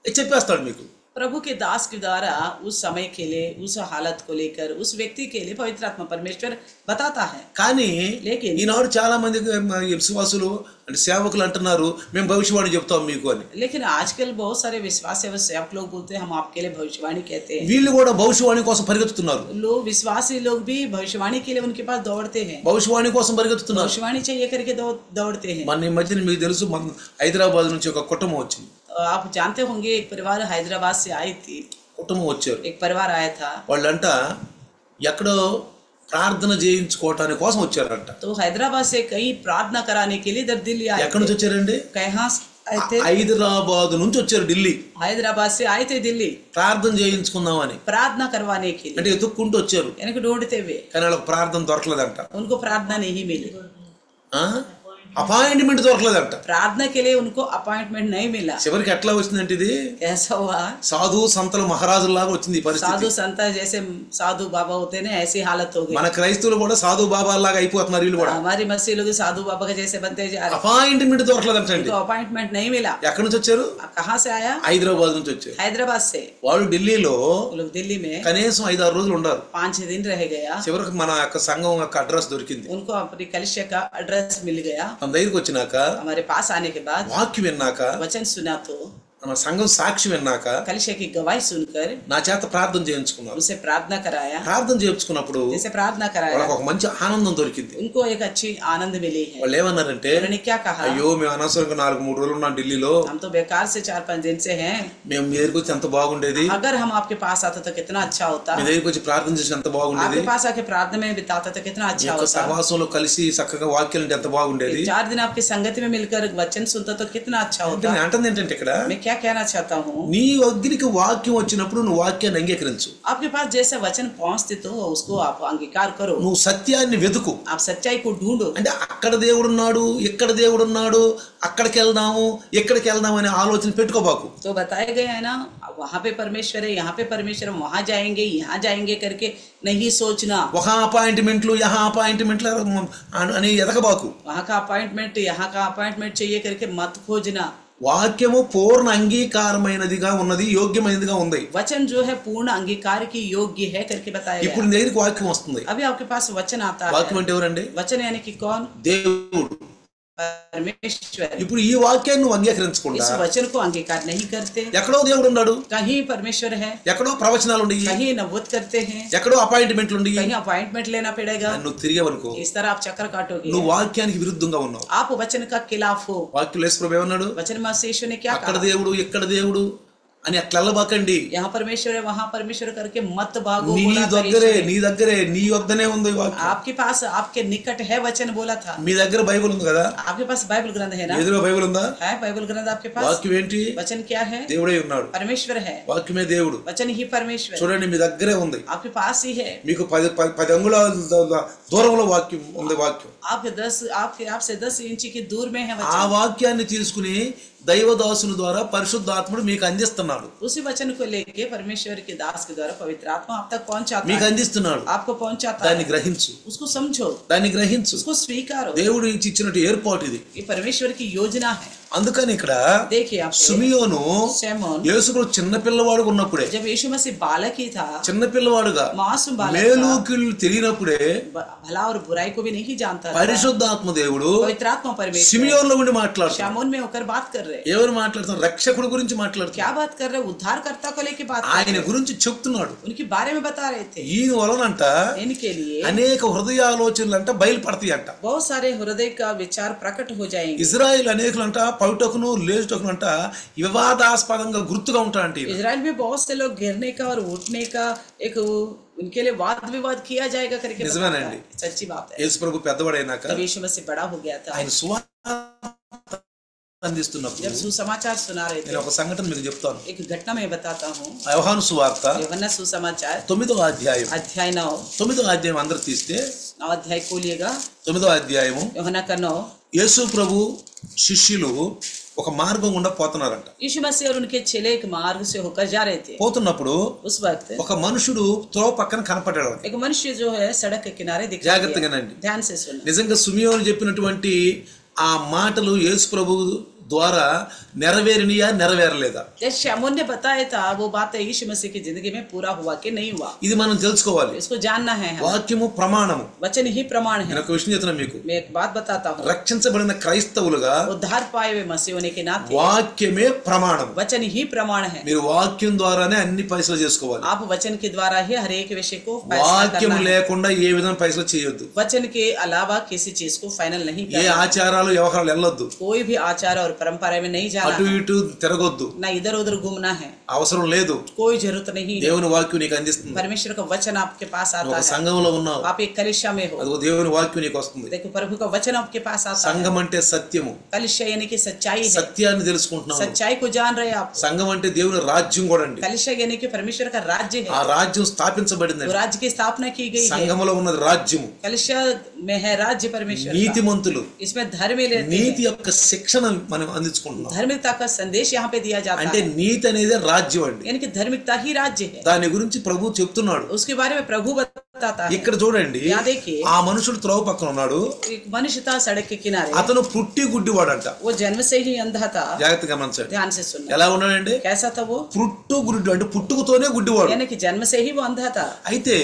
చెప్పేస్తాడు మీకు. प्रभु के दास के द्वारा उस समय के लिए, उस हालत को लेकर, उस व्यक्ति के लिए पवित्र आत्मा परमेश्वर बताता है। కానీ लेकिन ఈనాడు చాలా మంది విశ్వాసులు అంటే సేవకులు అంటున్నారు మేము భవిష్యవాణి చెప్తాం మీకు అని. लेकिन आजकल बहुत सारे विश्वास एवं सेवक लोग बोलते हैं हम आपके लिए भविष्यवाणी कहते हैं। వీళ్ళు కూడా భవిష్యవాణి కోసం పరిగెత్తుతున్నారు. लोग विश्वासी लोग भी भविष्यवाणी के लिए उनके पास दौड़ते हैं, భవిష్యవాణి కోసం పరిగెత్తుతున్నారు. भविष्यवाणी चाहिए करके दौड़ते हैं। మన ఈ మధ్యన మీకు తెలుసు, మన హైదరాబాద్ నుంచి ఒక కుటుంబం వచ్చింది. आप जानते होंगे एक परिवार हैदराबाद से आई थी, కుటుంబం వచ్చారు. एक परिवार आया था, వాళ్ళంట ఎక్కడో ప్రార్థన చేయించుకోవటానికి కోసం వచ్చారంట. तो हैदराबाद से कहीं प्रार्थना कराने के लिए इधर दिल्ली आए ఎక్కడి నుంచి వచ్చారండి? कहाँ आए थे? హైదరాబాద్ నుంచి వచ్చారు ఢిల్లీ. हैदराबाद से आए थे दिल्ली ప్రార్థన చేయించుకుందామని. प्रार्थना करवाने के लिए, అంటే ఎత్తుక్కుంటూ వచ్చారు. यानी कि ढूंढते हुए, కానీ వాళ్ళకి ప్రార్థన దొరకలేదంట. उनको प्रार्थना नहीं मिली, అపాయింట్మెంట్ దొరకలేదంట. प्रार्थना के लिए उनको अपॉइंटमेंट नहीं मिला. చివరికి ఎట్లా వచ్చిందంటే ఇది कैसा हुआ? సాధు సంతల మహారాజులాగా వచ్చింది ఈ పరిస్థితి. साधु संत जैसे साधु बाबा होते ना, ऐसी हालत हो गई. మన క్రైస్తవులు కూడా సాధు బాబాలాగా అయిపోతున్నారు వీళ్ళు కూడా. हमारी मसीह लोग साधु बाबा के जैसे बनते जा रहे, అపాయింట్మెంట్ దొరకలేదంట అండి. उनको अपॉइंटमेंट नहीं मिला. ఎక్కడి నుంచి వచ్చారు? कहाँ से आया? హైదరాబాద్ నుంచి వచ్చారు. हैदराबाद से. వాళ్ళు ఢిల్లీలో वो लोग दिल्ली में కనీసం 5-6 రోజులు ఉన్నారు. 5-6 दिन रह गया. చివరికి మన యొక్క సంఘం యొక్క అడ్రస్ దొరికింది. उनको अपनी कलिसिया का एड्रेस मिल गया. మన దగ్గరికి వచ్చినాక, हमारे पास आने के बाद వాక్యం విన్నాక, वचन सुना तो మన సంఘం సాక్షి విన్నాక कलिसिया की गवाही सुनकर నా చేత ప్రార్థన చేయించుకున్నారు. उसे प्रार्थना कराया. ప్రార్థన చేయించుకున్నప్పుడు जैसे प्रार्थना कराया, వాళ్ళకి ఒక మంచి ఆనందం దొరికింది. उनको एक अच्छी आनंद मिली है. వాళ్ళు ఏమన్నారంటే, उन्होंने क्या कहा? అయ్యో మేము అనవసరంగా 4-3 రోజులు ఉన్నాం ఢిల్లీలో, हम तो बेकार से 4-5 दिन से हैं. మేము మీ దగ్గరికి వచ్చి ఎంత బాగుండేది, अगर हम आपके पास आते तो कितना अच्छा होता. మీ దగ్గరికి వచ్చి ప్రార్థన చేసి ఎంత బాగుండేది, आपके पास आके प्रार्थना में बिताता तो कितना మీ अच्छा యొక్క होता. సహవాసంలో కలిసి చక్కగా వాక్యాలు అంటే ఎంత బాగుండేది. 4 दिन आपकी संगति में मिलकर वचन सुनता तो कितना अच्छा అంటే होता. నేను అంటుంది ఏంటంటే, ఇక్కడ मैं क्या कहना चाहता हूँ, నీ దగ్గరికి వాక్యం వచ్చినప్పుడు నువ్వు వాక్యాన్ని అంగీకరించు. आपके पास जैसे वचन पहुंचते तो उसको आप अंगीकार करो. నువ్వు సత్యాన్ని వెతుకు. आप सच्चाई को ढूंढो. అంటే అక్కడ దేవుడు ఉన్నాడు, ఇక్కడ దేవుడు ఉన్నాడు, అక్కడికి వెళ్దాము, ఇక్కడికి వెళ్దాము అనే ఆలోచన పెట్టుకోబాకు. तो बताया गया है ना, वहाँ पे परमेश्वर है, यहाँ पे परमेश्वर है, वहाँ जाएंगे यहाँ जाएंगे करके नहीं सोचना. ఒక అపాయింట్మెంట్లు యహా అపాయింట్మెంట్లు అని ఎదకబాకు. वहाँ का अपॉइंटमेंट यहाँ का अपॉइंटमेंट चाहिए करके मत खोजना. వాక్యము పూర్ణ అంగీకారమైనదిగా ఉన్నది, యోగ్యమైనదిగా ఉంది. वचन जो है पूर्ण अंगीकार की योग्य है करके बताया ఇప్పుడు गया. నీ దగ్గరికి వాక్యం వస్తుంది. अभी आपके पास वचन आता వాక్యం है. అంటే ఎవరండి? वचन यानी कि कौन? దేవుడు. परमेश्वर. ఇప్పుడు ఈ వాక్యాన్ని నువ్వు అంగీకరించకుండా इस वचन को अंगीकार नहीं करते. ఎక్కడో దేవుడు ఉన్నాడు, कहीं परमेश्वर है, ఎక్కడో ప్రవచనాలు ఉండి, कहीं नबूवत करते हैं, ఎక్కడో అపాయింట్మెంట్లు ఉండి, कहीं अपॉइंटमेंट लेना पड़ेगा. నువ్వు తిరిగేవనుకో, इस तरह आप चक्कर काटोगे. నువ్వు వాక్యానికి విరుద్ధంగా ఉన్నావు. आप वचन का खिलाफ हो. వాక్యం యేసు ప్రభు ఏమన్నాడు? वचन में यीशु ने क्या అక్కడ कहा? దేవుడు ఇక్కడ దేవుడు అని అట్లా వెళ్ళబాకండి. यहाँ परमेश्वर है वहाँ परमेश्वर करके मत भागो. నీ बोला था దగ్గరే यीशु ने. నీ దగ్గరే నీ వద్దనే ఉంది ఈ వాక్యం. आपके पास आपके निकट है वचन बोला था. మీ దగ్గర బైబిల్ ఉంది కదా, आपके पास बाइबल ग्रंथ है ना? ఎదురుగా బైబిల్ ఉందా? है बाइबल ग्रंथ आपके पास. వాక్యం ఏంటి? वचन क्या है? దేవుడే ఉన్నాడు. परमेश्वर है. వాక్యమే దేవుడు. वचन ही परमेश्वर. చూడండి, మీ దగ్గరే ఉంది. आपके पास ही है. మీకు 10 అంగుళాల దూరంలో వాక్యం ఉంది. వాక్యం आपसे 10 इंच की दूर में है ఆ वचन. వాక్యాన్ని తీసుకుని దైవదాసుని ద్వారా పరిశుద్ధాత్ముడు మీకు అందిస్తున్నాడు. उसी वचन को लेके परमेश्वर के दास के द्वारा पवित्र आत्मा आप तक पहुंचाता మీకు है. అందిస్తున్నాడు. आपको पहुंचाता దాన్ని है. గ్రహించు, उसको समझो, దాన్ని గ్రహించు. उसको स्वीकारो. దేవుడు ఇచ్చినట్టు ఏర్పాటు ఇది. ये परमेश्वर की योजना है. అందుకని ఇక్కడ देखिए आप సిమియోను शैमोन యేసుప్రభు చిన్న పిల్లవాడుగా ఉన్నప్పుడే, जब यीशु मसीह बालक ही था, చిన్న పిల్లవాడుగా मासूम बालक మేలు था, కీళ్ళు తెలియనప్పుడే भला और बुराई को भी नहीं जानता था. పరిశుద్ధాత్మ దేవుడు पवित्र आत्मा परमेश्वर సిమియోన్లో ఉండి మాట్లాడుతాడు. शैमोन में होकर बात कर रहे. ఎవరు మాట్లాడుతున్నారు? రక్షకుడు గురించి మాట్లాడుతాడు. क्या बात कर रहे? उद्धारकर्ता को लेके बात कर ఆయన रहे. గురించి చెప్తున్నాడు. उनके बारे में बता रहे थे. ఈయన వలనంట इनके लिए అనేక హృదయాలోచనలు అంట బయలుపడతాయి అంట. बहुत सारे हृदय का विचार प्रकट हो जाएंगे. ఇజ్రాయిల్ అనేకులంట పౌటకును లేచుటకును అంట వివాదాస్పదంగా గుర్తుగా ఉంటారంట. इजराइल में बहुत से लोग गिरने का और उठने का एक उनके लिए वाद विवाद किया जाएगा करके निजमेనండి. बताता है. सच्ची बात है. యేసు ప్రభు పెద్దవాడైనాక जब यीशु मसीह बड़ा हो गया था, ఆయన సువార్త అందిస్తున్నప్పుడు जब सुसमाचार सुना रहे थे, నేను ఒక సంఘటన మీకు చెప్తాను. एक घटना मैं बताता हूँ. యోహాను సువార్త यूहन्ना सुसमाचार 9వ అధ్యాయం. अध्याय 9. 9వ అధ్యాయం అందరూ తీస్తే 9 अध्याय खोलिएगा. 9వ అధ్యాయము. यूहन्ना का 9. యేసు ప్రభు శిష్యులు ఒక మార్గం గుండా పోతున్నారంట. यीशु मसीह और उनके चेले एक मार्ग से होकर जा रहे थे. పోతున్నప్పుడు उस वक्त ఒక మనుషుడు త్రోవ పక్కన కనపడ్డాడు. एक मनुष्य जो है सड़क के किनारे दिखाई జాగ్రత్తగా दिया. నండి. ध्यान से सुनना. నిజంగా సిమియోను చెప్పినటువంటి ఆ మాటలు యేసు ప్రభు ద్వారా నెరవేరినయా నెరవేరలేదా? जैसे शैमोन ने बताया था, वो बात यीशु मसीह की जिंदगी में पूरा हुआ कि नहीं हुआ, ఇది మనం తెలుసుకోవాలి. इसको जानना है. వాక్యము ప్రమాణము. वचन ही प्रमाण है. నేను ఒక విషయం చెప్తున్నా మీకు. मैं एक बात बताता हूँ. రక్షించబడిన క్రైస్తవులుగా उद्धार पाए हुए मसीह होने के नाते వాక్యమే ప్రమాణం. वचन ही प्रमाण है. మీరు వాక్యం ద్వారానే అన్ని పైసలు చేసుకోవాలి. आप वचन के द्वारा ही हर एक विषय को फैसला వాక్యం करना है. లేకుండా ఏ విధంగా పైసలు చేయొద్దు. वचन के अलावा किसी चीज को फाइनल नहीं ఏ करना. ఆచారాలు వ్యవహారాలు వెళ్ళొద్దు. कोई भी आचार और परंपरा में नहीं అటు जाना, ఇటు తిరగొద్దు. ना इधर उधर घूमना है. అవసరం లేదు. कोई जरूरत नहीं है। దేవుని వాక్యం నీకు అందిస్తుంది. परमेश्वर का वचन आपके पास आता ఒక है। సంఘంలో ఉన్నావు, आप एक कलिशा में हो, అదిగో దేవుని వాక్యం నీకు వస్తుంది. देखो प्रभु का वचन आपके पास आता है। సంఘం అంటే సత్యము, कलिशा यानी कि सच्चाई है, సత్యాన్ని తెలుసుకుంటున్నావు. सच्चाई को जान रहे आप। సంఘం అంటే దేవుని రాజ్యం కూడా అండి. कलिशा यानी कि परमेश्वर का राज्य ఆ है, రాజ్యం స్థాపించబడింది. वो राज्य की स्थापना की गई है। సంఘములో ఉన్నది రాజ్యము. कलिशा में है राज्य परमेश्वर का। నీతిమంతులు इसमें धर्म लेते నీతి हैं, యొక్క శిక్షణ మనం అందించుకుంటున్నాం. धार्मिकता का संदेश यहाँ पे दिया जाता అంటే है, నీతి అనేది రాజ్యం అండి. यानी कि धार्मिकता ही राज्य है। దాని గురించి ప్రభు చెప్తున్నాడు. उसके बारे में प्रभु बताता है। ఇక్కడ చూడండి, यहाँ देखिए, ఆ మనుషుడు త్రోవ పక్కన ఉన్నాడు. एक मनुष्य था सड़क के किनारे, అతను పుట్టి గుడ్డివాడంట. वो जन्म से ही अंधा था। జాగ్రత్తగా గమనించండి. ध्यान से सुनना, ఎలా ఉన్నాడండి? कैसा था वो? పుట్టు గుడ్డు అంటే పుట్టుకతోనే గుడ్డివాడు. यानी कि जन्म से ही वो अंधा था। అయితే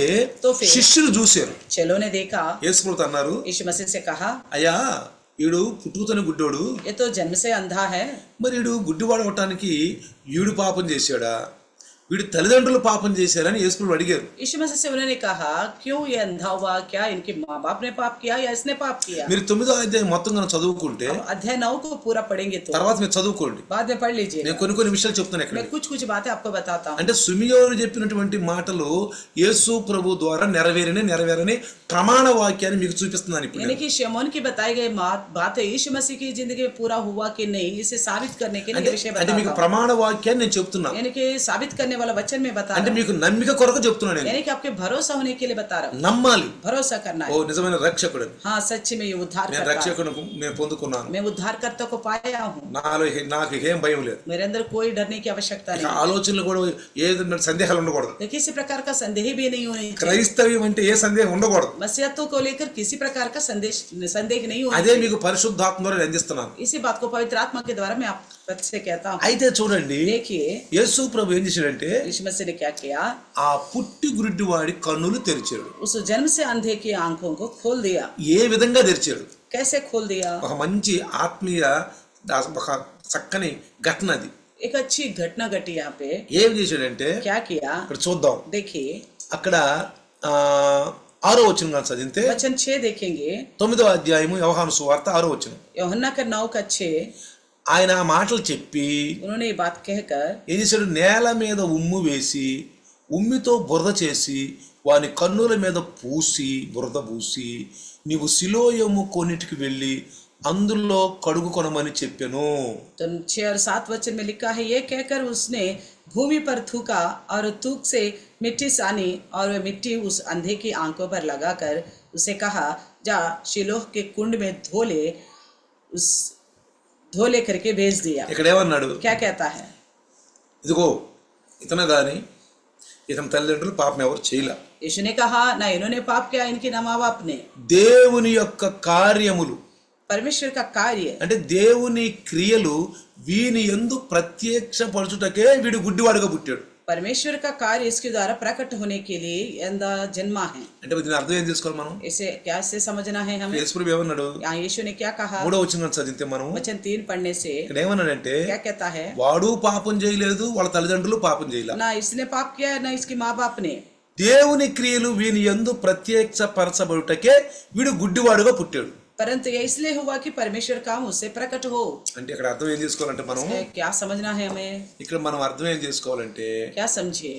तो फिर శిష్యులు చూశారు. चेलों ने देखा, యేసుప్రభు అన్నారు, यीशु मसीह से कहा, అయ్యా వీడు పుట్టుకతోనే గుడ్డోడు, ये तो जन्म से अंधा है, మరి వీడు గుడ్డివాడు అవటానికి వీడు పాపం చేశాడా, వీడి తల్లిదండ్రులు పాపం చేశారని యేసుప్రభు అడిగారు. यीशु मसीह से उन्होंने कहा, क्यों ये अंधा हुआ? क्या इनके माँ बाप ने पाप किया या इसने पाप किया? మీరు 9వ అధ్యాయం మొత్తం కనుక చదువుకుంటే अब अध्याय 9 को पूरा पढ़ेंगे तो తర్వాత మీరు చదువుకోండి. बाद में पढ़ लीजिए। నేను కొన్ని విషయాలు చెప్తాను ఇక్కడ. मैं कुछ कुछ बातें आपको बताता हूँ। అంటే సిమియోను చెప్పినటువంటి మాటలు యేసు ప్రభు ద్వారా నెరవేరని ప్రమాణ వాక్యాన్ని మీకు చూపిస్తున్నాను ఇప్పుడు. यानी कि शमौन की बताई गई बातें यीशु मसीह की जिंदगी में पूरा हुआ कि नहीं, इसे साबित करने के लिए विषय అంటే మీకు बताता हूँ। ప్రమాణ వాక్యాన్ని నేను చెప్తున్నా. यानी कि साबित करने वाला वचन में बता అంటే रहा हूँ। మీకు నమ్మిక కొరకు చెప్తున్నాను నేను. यानी कि आपके भरोसा होने के लिए बता रहा हूँ। నమ్మాలి. भरोसा करना ఓ है। నిజమైన రక్షకుడు, हाँ, सच्ची में ये उद्धार నేను करता है। రక్షకుడు నేను పొందుకున్నాను. मैं उद्धारकर्ता को पाया हूँ। నాకు ఏం భయం లేదు. मेरे अंदर कोई डरने की आवश्यकता ఇక नहीं, ఆలోచనలు కూడా ఏదైనా సందేహాలు ఉండకూడదు. तो किसी प्रकार का संदेह भी नहीं होनी चाहिए। క్రైస్తవ్యం అంటే ఏ సందేహం ఉండకూడదు. मसीहत्व को लेकर किसी प्रकार का संदेह नहीं होना అదే चाहिए। మీకు పరిశుద్ధాత్మ ద్వారా అందిస్తున్నాను. इसी बात को पवित्र आत्मा के द्वारा मैं आप से कहता हूँ। అయితే చూడండి, देखिए, యేసు ప్రభు ఏం చేశాడంటే यीशु मसीह ने क्या किया? ఆ పుట్టి గుడ్డి వాడి కన్నులు తెరిచాడు. उस जन्म से अंधे की आंखों को खोल दिया। ఏ విధంగా తెరిచాడు? कैसे खोल दिया? ఒక మంచి ఆత్మీయ ఒక చక్కని ఘటన అది. एक अच्छी घटना घटी यहाँ पे। ఏం చేశాడంటే क्या किया? ఇక్కడ చూద్దాం. देखिए, అక్కడ 6వ వచనం కానీ చదివితే वचन 6 देखेंगे। 9వ అధ్యాయము యోహాను సువార్త 6వ వచనం. यूहन्ना का 9 का 6, ఆయన ఆ మాటలు చెప్పి उन्होंने ये बात कहकर ఏం చేశాడు? నేల మీద ఉమ్ము వేసి ఉమ్మితో బురద చేసి వాని కన్నుల మీద బురద పూసి నీవు సిలోయము కొన్నిటికి వెళ్ళి అందులో కడుగు కొనమని చెప్పాను. तो 6 और 7 वचन में लिखा है, ये कहकर उसने भूमि पर थूका और थूक से मिट्टी सानी और वह मिट्टी उस अंधे की आंखों पर लगाकर उसे कहा, जा शिलोह के कुंड में धो ले करके भेज दिया। ఇక్కడ ఏమన్నాడు? क्या कहता है? ఇదిగో ఇతను గాని ఇతని తల్లిదండ్రులు పాపం ఎవరు చేయలే. यीशु ने कहा, ना इन्होंने पाप किया, इनके ना माँ बाप ने। దేవుని యొక్క కార్యములు परमेश्वर का कार्य, అంటే దేవుని క్రియలు వీని యందు ప్రత్యక్షపరచుటకే వీడు గుడ్డివాడుగా పుట్టాడు. परमेश्वर का कार्य इसके द्वारा प्रकट होने के लिए अंधा जन्मा है। అంటే దీని అర్థం ఏం చేసుకోవాలి మనం? इसे क्या से समझना है हमें? యేసుప్రభు ఏమన్నాడు? यहाँ यीशु ने क्या कहा? 3వ వచనం చదివితే మనం वचन 3 पढ़ने से ఇక్కడ ఏమన్నాడంటే क्या कहता है? వాడు పాపం చేయలేదు, వాళ్ళ తల్లిదండ్రులు పాపం చేయలే. ना इसने पाप किया, ना इसके माँ बाप ने। దేవుని క్రియలు వీని యందు ప్రత్యక్షపరచబడుటకే వీడు గుడ్డివాడుగా పుట్టాడు. परंतु यह इसलिए हुआ कि परमेश्वर काम उससे प्रकट हो। అంటే ఇక్కడ అర్థం ఏం చేసుకోవాలంటే మనం क्या समझना है हमें? ఇక్కడ మనం అర్థం ఏం చేసుకోవాలంటే क्या समझे?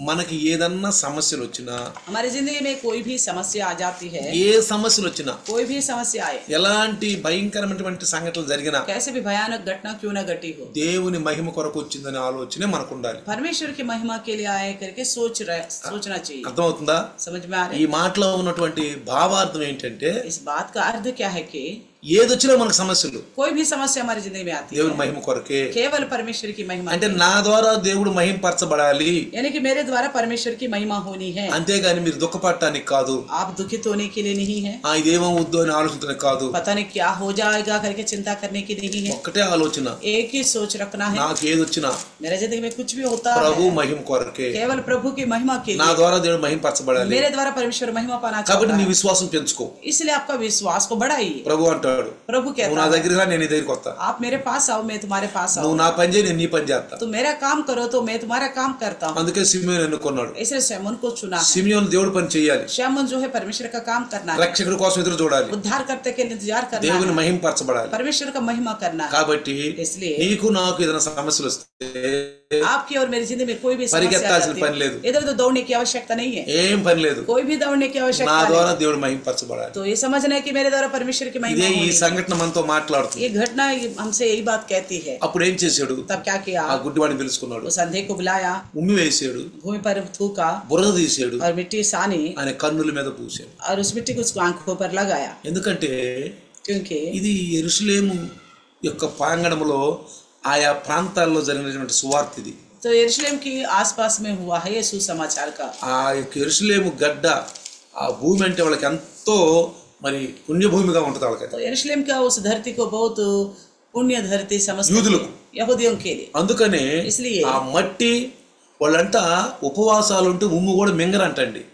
మనకి ఏదన్నా సమస్యలు వచ్చినా, हमारी जिंदगी में कोई भी समस्या आ जाती है, ఏ సమస్యలు వచ్చినా, कोई भी समस्या आए, ఎలాంటి భయంకరమైనటువంటి సంఘటనలు జరిగినా कैसे भी भयानक घटना क्यों न घटी हो, దేవుని మహిమ కొరకు వచ్చిందనే ఆలోచనే మనకు ఉండాలి. परमेश्वर की महिमा के लिए आए करके सोचना चाहिए। అర్థమవుతుందా? समझ में आ रहा ఈ है? మాటలో ఉన్నటువంటి భావార్థం ఏంటంటే इस बात का अर्थ क्या है कि ఏదొచ్చినా మనకు సమస్యలు कोई भी समस्या हमारी जिंदगी में आती దేవుని है, మహిమ కొరకే. केवल परमेश्वर की महिमा అంటే के लिए। నా ద్వారా దేవుడు మహిమపరచబడాలి, यानी कि मेरे द्वारा परमेश्वर की महिमा होनी है, అంతేగాని మీరు దుఃఖపడటానికి కాదు, आप दुखित होने के लिए नहीं है, ఇదేమవుద్దు అని ఆలోచించడానికి కాదు. पता नहीं क्या हो जाएगा करके चिंता करने की नहीं है। ఒక్కటే ఆలోచన, एक ही सोच रखना है, నాకు ఏదొచ్చినా मेरे जिंदगी में कुछ भी होता ప్రభు है మహిమ కొరకే, केवल प्रभु की महिमा के నా लिए, ద్వారా దేవుడు మహిమపరచబడాలి. मेरे द्वारा परमेश्वर महिमा पाना కాబట్టి चाहता నీ है, విశ్వాసం పెంచుకో. इसलिए आपका विश्वास को बढ़ाइए। ప్రభు అంటాడు, प्रभु నువ్వు कहता నా है, దగ్గర రా, నేను నీ దగ్గరికి వస్తా. आप मेरे पास आओ, मैं तुम्हारे पास నువ్వు आऊँ, నా పని చేయి, నేను నీ పని చేస్తా. तुम मेरा काम करो तो मैं तुम्हारा काम करता हूँ। అందుకే సిమియోను ఎన్నుకున్నాడు. इसलिए शमून को चुना है। సిమియోను దేవుడు పని చేయాలి, शमून जो है परमेश्वर का काम करना है, రక్షకుడి కోసం ఎదురు చూడాలి, उद्धार करते के इंतजार करना దేవుని है, మహిమపరచబడాలి. परमेश्वर का महिमा करना है। కాబట్టి इसलिए నీకు నాకు ఏదైనా సమస్యలు వస్తే आपकी और मेरी जिंदगी में कोई भी समस्या పరిగెత్తాల్సిన आती పని లేదు, है, इधर उधर दौड़ने की आवश्यकता नहीं है, ఏం పని లేదు. कोई भी दौड़ने की నా आवश्यकता ద్వారా नहीं. దేవుడు మహిమపరచబడాలి. तो ये समझना है कि मेरे द्वारा परमेश्वर की महिमा ఇదే ఈ होनी. సంఘటన మనతో మాట్లాడుతుంది. ये घटना हमसे यही बात कहती है. అప్పుడు ఏం చేశాడు? तब क्या किया? ఆ గుడ్డివాడిని పిలుచుకున్నాడు, उस अंधे को बुलाया, ఉమ్మి వేసాడు, भूमि पर थूका బురద తీసాడు, और मिट्टी सानी ఆయన కన్నుల మీద పూసాడు. और उस मिट्टी को उसको आंखों पर लगाया. ఎందుకంటే क्योंकि ఇది యెరూషలేము యొక్క ప్రాంగణంలో ఆయా ప్రాంతాల్లో జరిగినటువంటి సువార్త ఇది. तो यरूशलेम की आसपास में हुआ है ये सुसमाचार का. ఆ యొక్క యెరూషలేము గడ్డ, ఆ భూమి అంటే వాళ్ళకి ఎంతో మరి పుణ్యభూమిగా ఉంటుంది వాళ్ళకి. तो यरूशलेम का उस धरती को बहुत पुण्य धरती समझते యూదులకు. थे यहूदियों के लिए. అందుకనే इसलिए ఆ మట్టి వాళ్ళంట ఉపవాసాలు ఉంటే ఉమ్ము కూడా మింగరంటండి,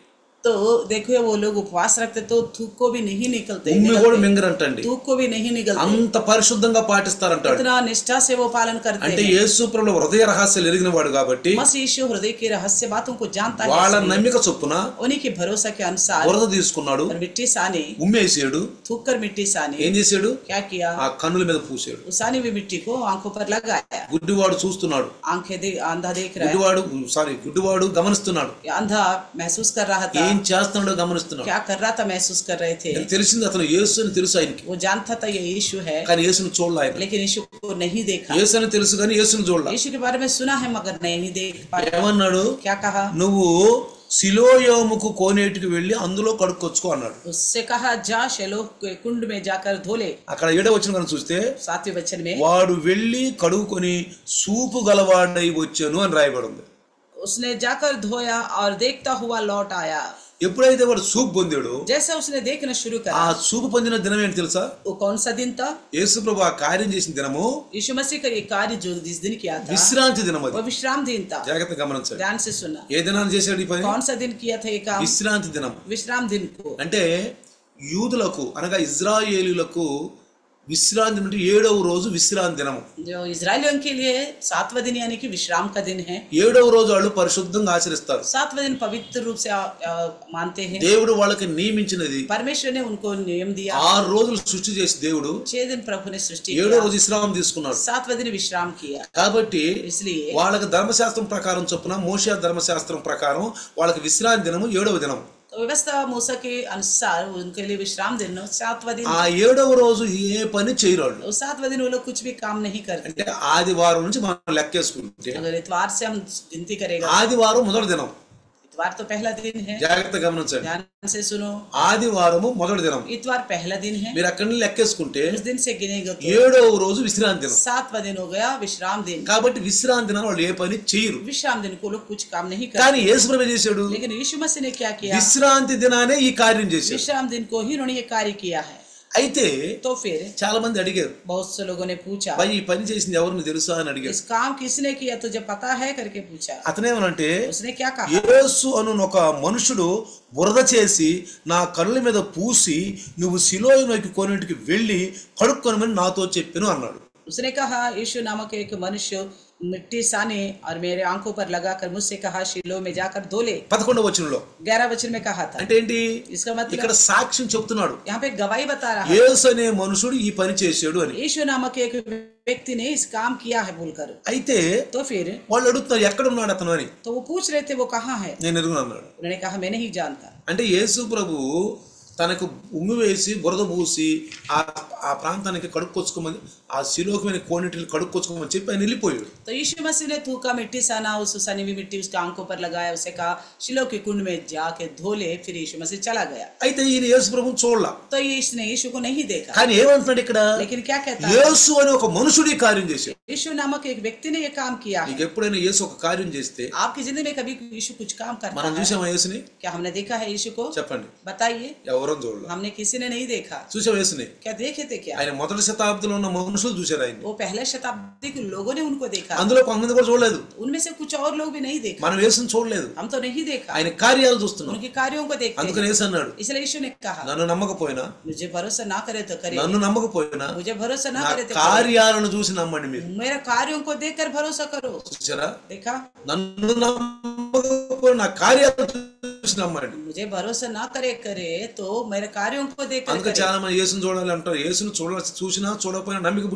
तो देखो वो लोग उपवास रखते तो थूक को भी नहीं निकलते, ఉమ్మి కూడా మింగరంటండి, थूक को भी नहीं निकलते, అంత పరిశుద్ధంగా పాటిస్తారంటాడు. इतना निष्ठा से वो पालन करते అంటే हैं. యేసు ప్రభువు హృదయ రహస్యాలు ఎరిగిన వాడు కాబట్టి मसीह यीशु हृदय के रहस्य बातों को जानता है, వాళ్ళ इसलिए నమ్మిక చొప్పున उन्हीं के भरोसा के अनुसार బురద తీసుకున్నాడు, और मिट्टी सानी, ఉమ్మేసాడు, थूक कर मिट्टी सानी, ఏం చేశాడు? क्या किया? ఆ కన్నుల మీద పూసాడు. उस सानी हुई मिट्टी को आंखों पर लगाया. గుడ్డివాడు చూస్తున్నాడు, अंधा देख रहा है, గుడ్డివాడు గమనిస్తున్నాడు, अंधा महसूस कर रहा था, ఏం చేస్తున్నాడో గమనిస్తున్నాడు. क्या कर रहा था महसूस कर रहे थे. తెలిసింది అతను యేసు అని తెలుసు ఆయనకి, वो जानता था ये यीशु है, కానీ యేసుని చూడలే ఆయన. लेकिन यीशु को नहीं देखा. యేసు అని తెలుసు కానీ యేసుని చూడలే. यीशु के बारे में सुना है मगर नहीं देख पाया. ఏమన్నాడు? क्या कहा? నువ్వు సిలోయోముకు కోనేటికి వెళ్ళి అందులో కడుక్కొచ్చుకో అన్నాడు. उससे कहा जा शेलो के कुंड में जाकर धो ले. అక్కడ 7వ వచనం కనుక చూస్తే 7वें वचन में వాడు వెళ్ళి కడుక్కొని సూపు గలవాడై వచ్చాను అని రాయబడి ఉంది. उसने जाकर धोया और देखता हुआ लौट आया. ఎప్పుడైతే వాడు సూప్ పొందాడో, जैसे उसने देखना शुरू ఆ करा, సూపు పొందిన దినం ఏంటి తెలుసా? वो कौन सा दिन था? యేసు ప్రభు ఆ కార్యం చేసిన దినము यीशु मसीह का ये कार्य जो जिस दिन किया था విశ్రాంతి దినం. అది वो विश्राम दिन था. జాగ్రత్తగా గమనించండి. ध्यान से सुना. ఏ దినాన్ని చేశాడు ఈ పని? कौन सा दिन किया था ये काम? విశ్రాంతి దినం. विश्राम दिन को. అంటే యూదులకు అనగా ఇజ్రాయేలీలకు విశ్రాంతి అంటే 7వ రోజు విశ్రాంతి దినము. जो इजरायलियों के लिए 7वां दिन यानी कि विश्राम का दिन है. 7వ రోజు వాళ్ళు పరిశుద్ధంగా ఆచరిస్తారు. 7वां दिन पवित्र रूप से मानते हैं. దేవుడు వాళ్ళకి నియమించినది. परमेश्वर ने उनको नियम दिया. 6 రోజులు సృష్టి చేసి దేవుడు 6 दिन प्रभु ने सृष्टि 7వ किया, రోజు విశ్రామం తీసుకున్నాడు. 7वां दिन विश्राम किया. కాబట్టి इसलिए వాళ్ళకి ధర్మశాస్త్రం ప్రకారం చొప్పున, మోషే ధర్మశాస్త్రం ప్రకారం వాళ్ళకి విశ్రాంతి దినము 7వ దినం. तो व्यवस्था मूसा के अनुसार उनके लिए विश्राम दिन 7वां दिन. ఆ 7వ రోజు ఏ పని చేయరు వాళ్ళు. 7वां दिन वो लोग कुछ भी काम नहीं करते. అంటే ఆదివారం నుంచి మనం లెక్కేసుకుంటే अगर इतवार से हम गिनती करेगा, ఆదివారం మొదటి దినం. इतवार तो पहला दिन है. జాగ్రత్తగా గమనించండి. ध्यान से सुनो. ఆదివారము మొదటి దినం. इतवार पहला दिन है. మీరు అక్కడి నుంచి లెక్కేసుకుంటే उस दिन से गिनेगा तो 7వ రోజు విశ్రాంతి దినం. 7वां दिन हो गया विश्राम दिन. కాబట్టి విశ్రాంతి దినం వాళ్ళు ఏ పని చేయరు. विश्राम दिन को लोग कुछ काम नहीं करते. కానీ యేసు ప్రభు ఏం చేశాడు? लेकिन यीशु मसीह ने क्या किया? విశ్రాంతి దినానే ఈ కార్యం చేశాడు. विश्राम दिन को ही उन्होंने ये कार्य किया है. అయితే तो फिर చాలా మంది అడిగారు, बहुत से लोगों ने पूछा భయ్ ఈ పని చేసింది ఎవరు నీకు తెలుసా అని అడిగారు. इस काम किसने किया तुझे पता है करके पूछा. అతనేమనంటే, उसने क्या कहा? యేసు అను ఒక మనుషుడు బురద చేసి నా కళ్ళ మీద పూసి నువ్వు సిలోయలోకి కొన్నింటికి వెళ్ళి కడుక్కొనమని నాతో చెప్పాను అన్నాడు. उसने कहा यीशु नामक एक मनुष्य मिट्टी साने और मेरे आंखों पर लगाकर मुझसे कहा शीलो में जाकर धो ले. 11వ వచనంలో 11 वचन में कहा था. అంటే ఏంటి? इसका मतलब ఇక్కడ సాక్ష్యం చెప్తున్నాడు, यहाँ पे गवाही बता रहा है యేసు అనే మనుషుడు ఈ పని చేశాడు అని. यीशु नामक एक व्यक्ति ने इस काम किया है बोलकर. అయితే तो फिर వాళ్ళు అడుగుతున్నారు ఎక్కడ ఉన్నాడు అతను అని. तो वो पूछ रहे थे वो कहाँ है. నేను ఎరుగును అన్నాడు. उन्होंने कहा मैं नहीं जानता. అంటే యేసు ప్రభు తనకు ఉమ్మి వేసి బురద పూసి ఆ ప్రాంతానికి కడుక్కొచ్చుకోమని, ఆ శిలోకమైన కోనేటిని కడుక్కొచ్చుకోమని చెప్పి ఆయన వెళ్ళిపోయాడు. तो यीशु मसीह ने थूका मिट्टी साना, उस सनी हुई मिट्टी उसके आंखों पर लगाया, उसे कहा शिलो के कुंड में जाके धो ले. फिर यीशु मसीह चला गया. అయితే ఈయన యేసు ప్రభువుని చూడలా. तो इसने यीशु को नहीं देखा. కానీ ఏమంటున్నాడు ఇక్కడ? लेकिन क्या कहता है? యేసు అనే ఒక మనుషుడు ఈ కార్యం చేశాడు. यीशु नामक एक व्यक्ति ने ये काम किया है. నీకు ఎప్పుడైనా యేసు ఒక కార్యం చేస్తే आपकी जिंदगी में कभी यीशु कुछ काम करता మనం है? చూసామా యేసుని? क्या हमने देखा है यीशु को? చెప్పండి. बताइए. ఎవరో చూడలా. हमने किसी ने नहीं देखा. చూసాం యేసుని? क्या देखे थे क्या? ఆయన మొదటి శతాబ్దంలో ఉన్న మనుషులు చూశారు ఆయన. वो पहले शताब्दी के लोगों ने उनको देखा. అందులో కొంతమంది కూడా చూడలేదు. उनमें से कुछ और लोग भी नहीं देखा. మనం యేసుని చూడలేదు, हम तो नहीं देखा. ఆయన కార్యాలు చూస్తున్నాం. उनके कार्यों को देखते అందుకని हैं. యేసు అన్నాడు, इसलिए यीशु ने कहा నన్ను నమ్మకపోయినా, मुझे भरोसा ना करे तो करे, నన్ను నమ్మకపోయినా मुझे भरोसा ना నా करे तो करे. కార్యాలను చూసి నమ్మండి మీరు. मेरे कार्यों को देखकर भरोसा करो. చూసారా? देखा? నన్ను నమ్మకపోయినా నా కార్యాలను చూసి నమ్మండి. मुझे भरोसा ना करे तो मेरे कार्यों को देख कर అందుకే करे। చాలా మంది యేసుని చూడాలి అంటారు. యేసుని చూసినా చూడకపోయినా నమ్మిక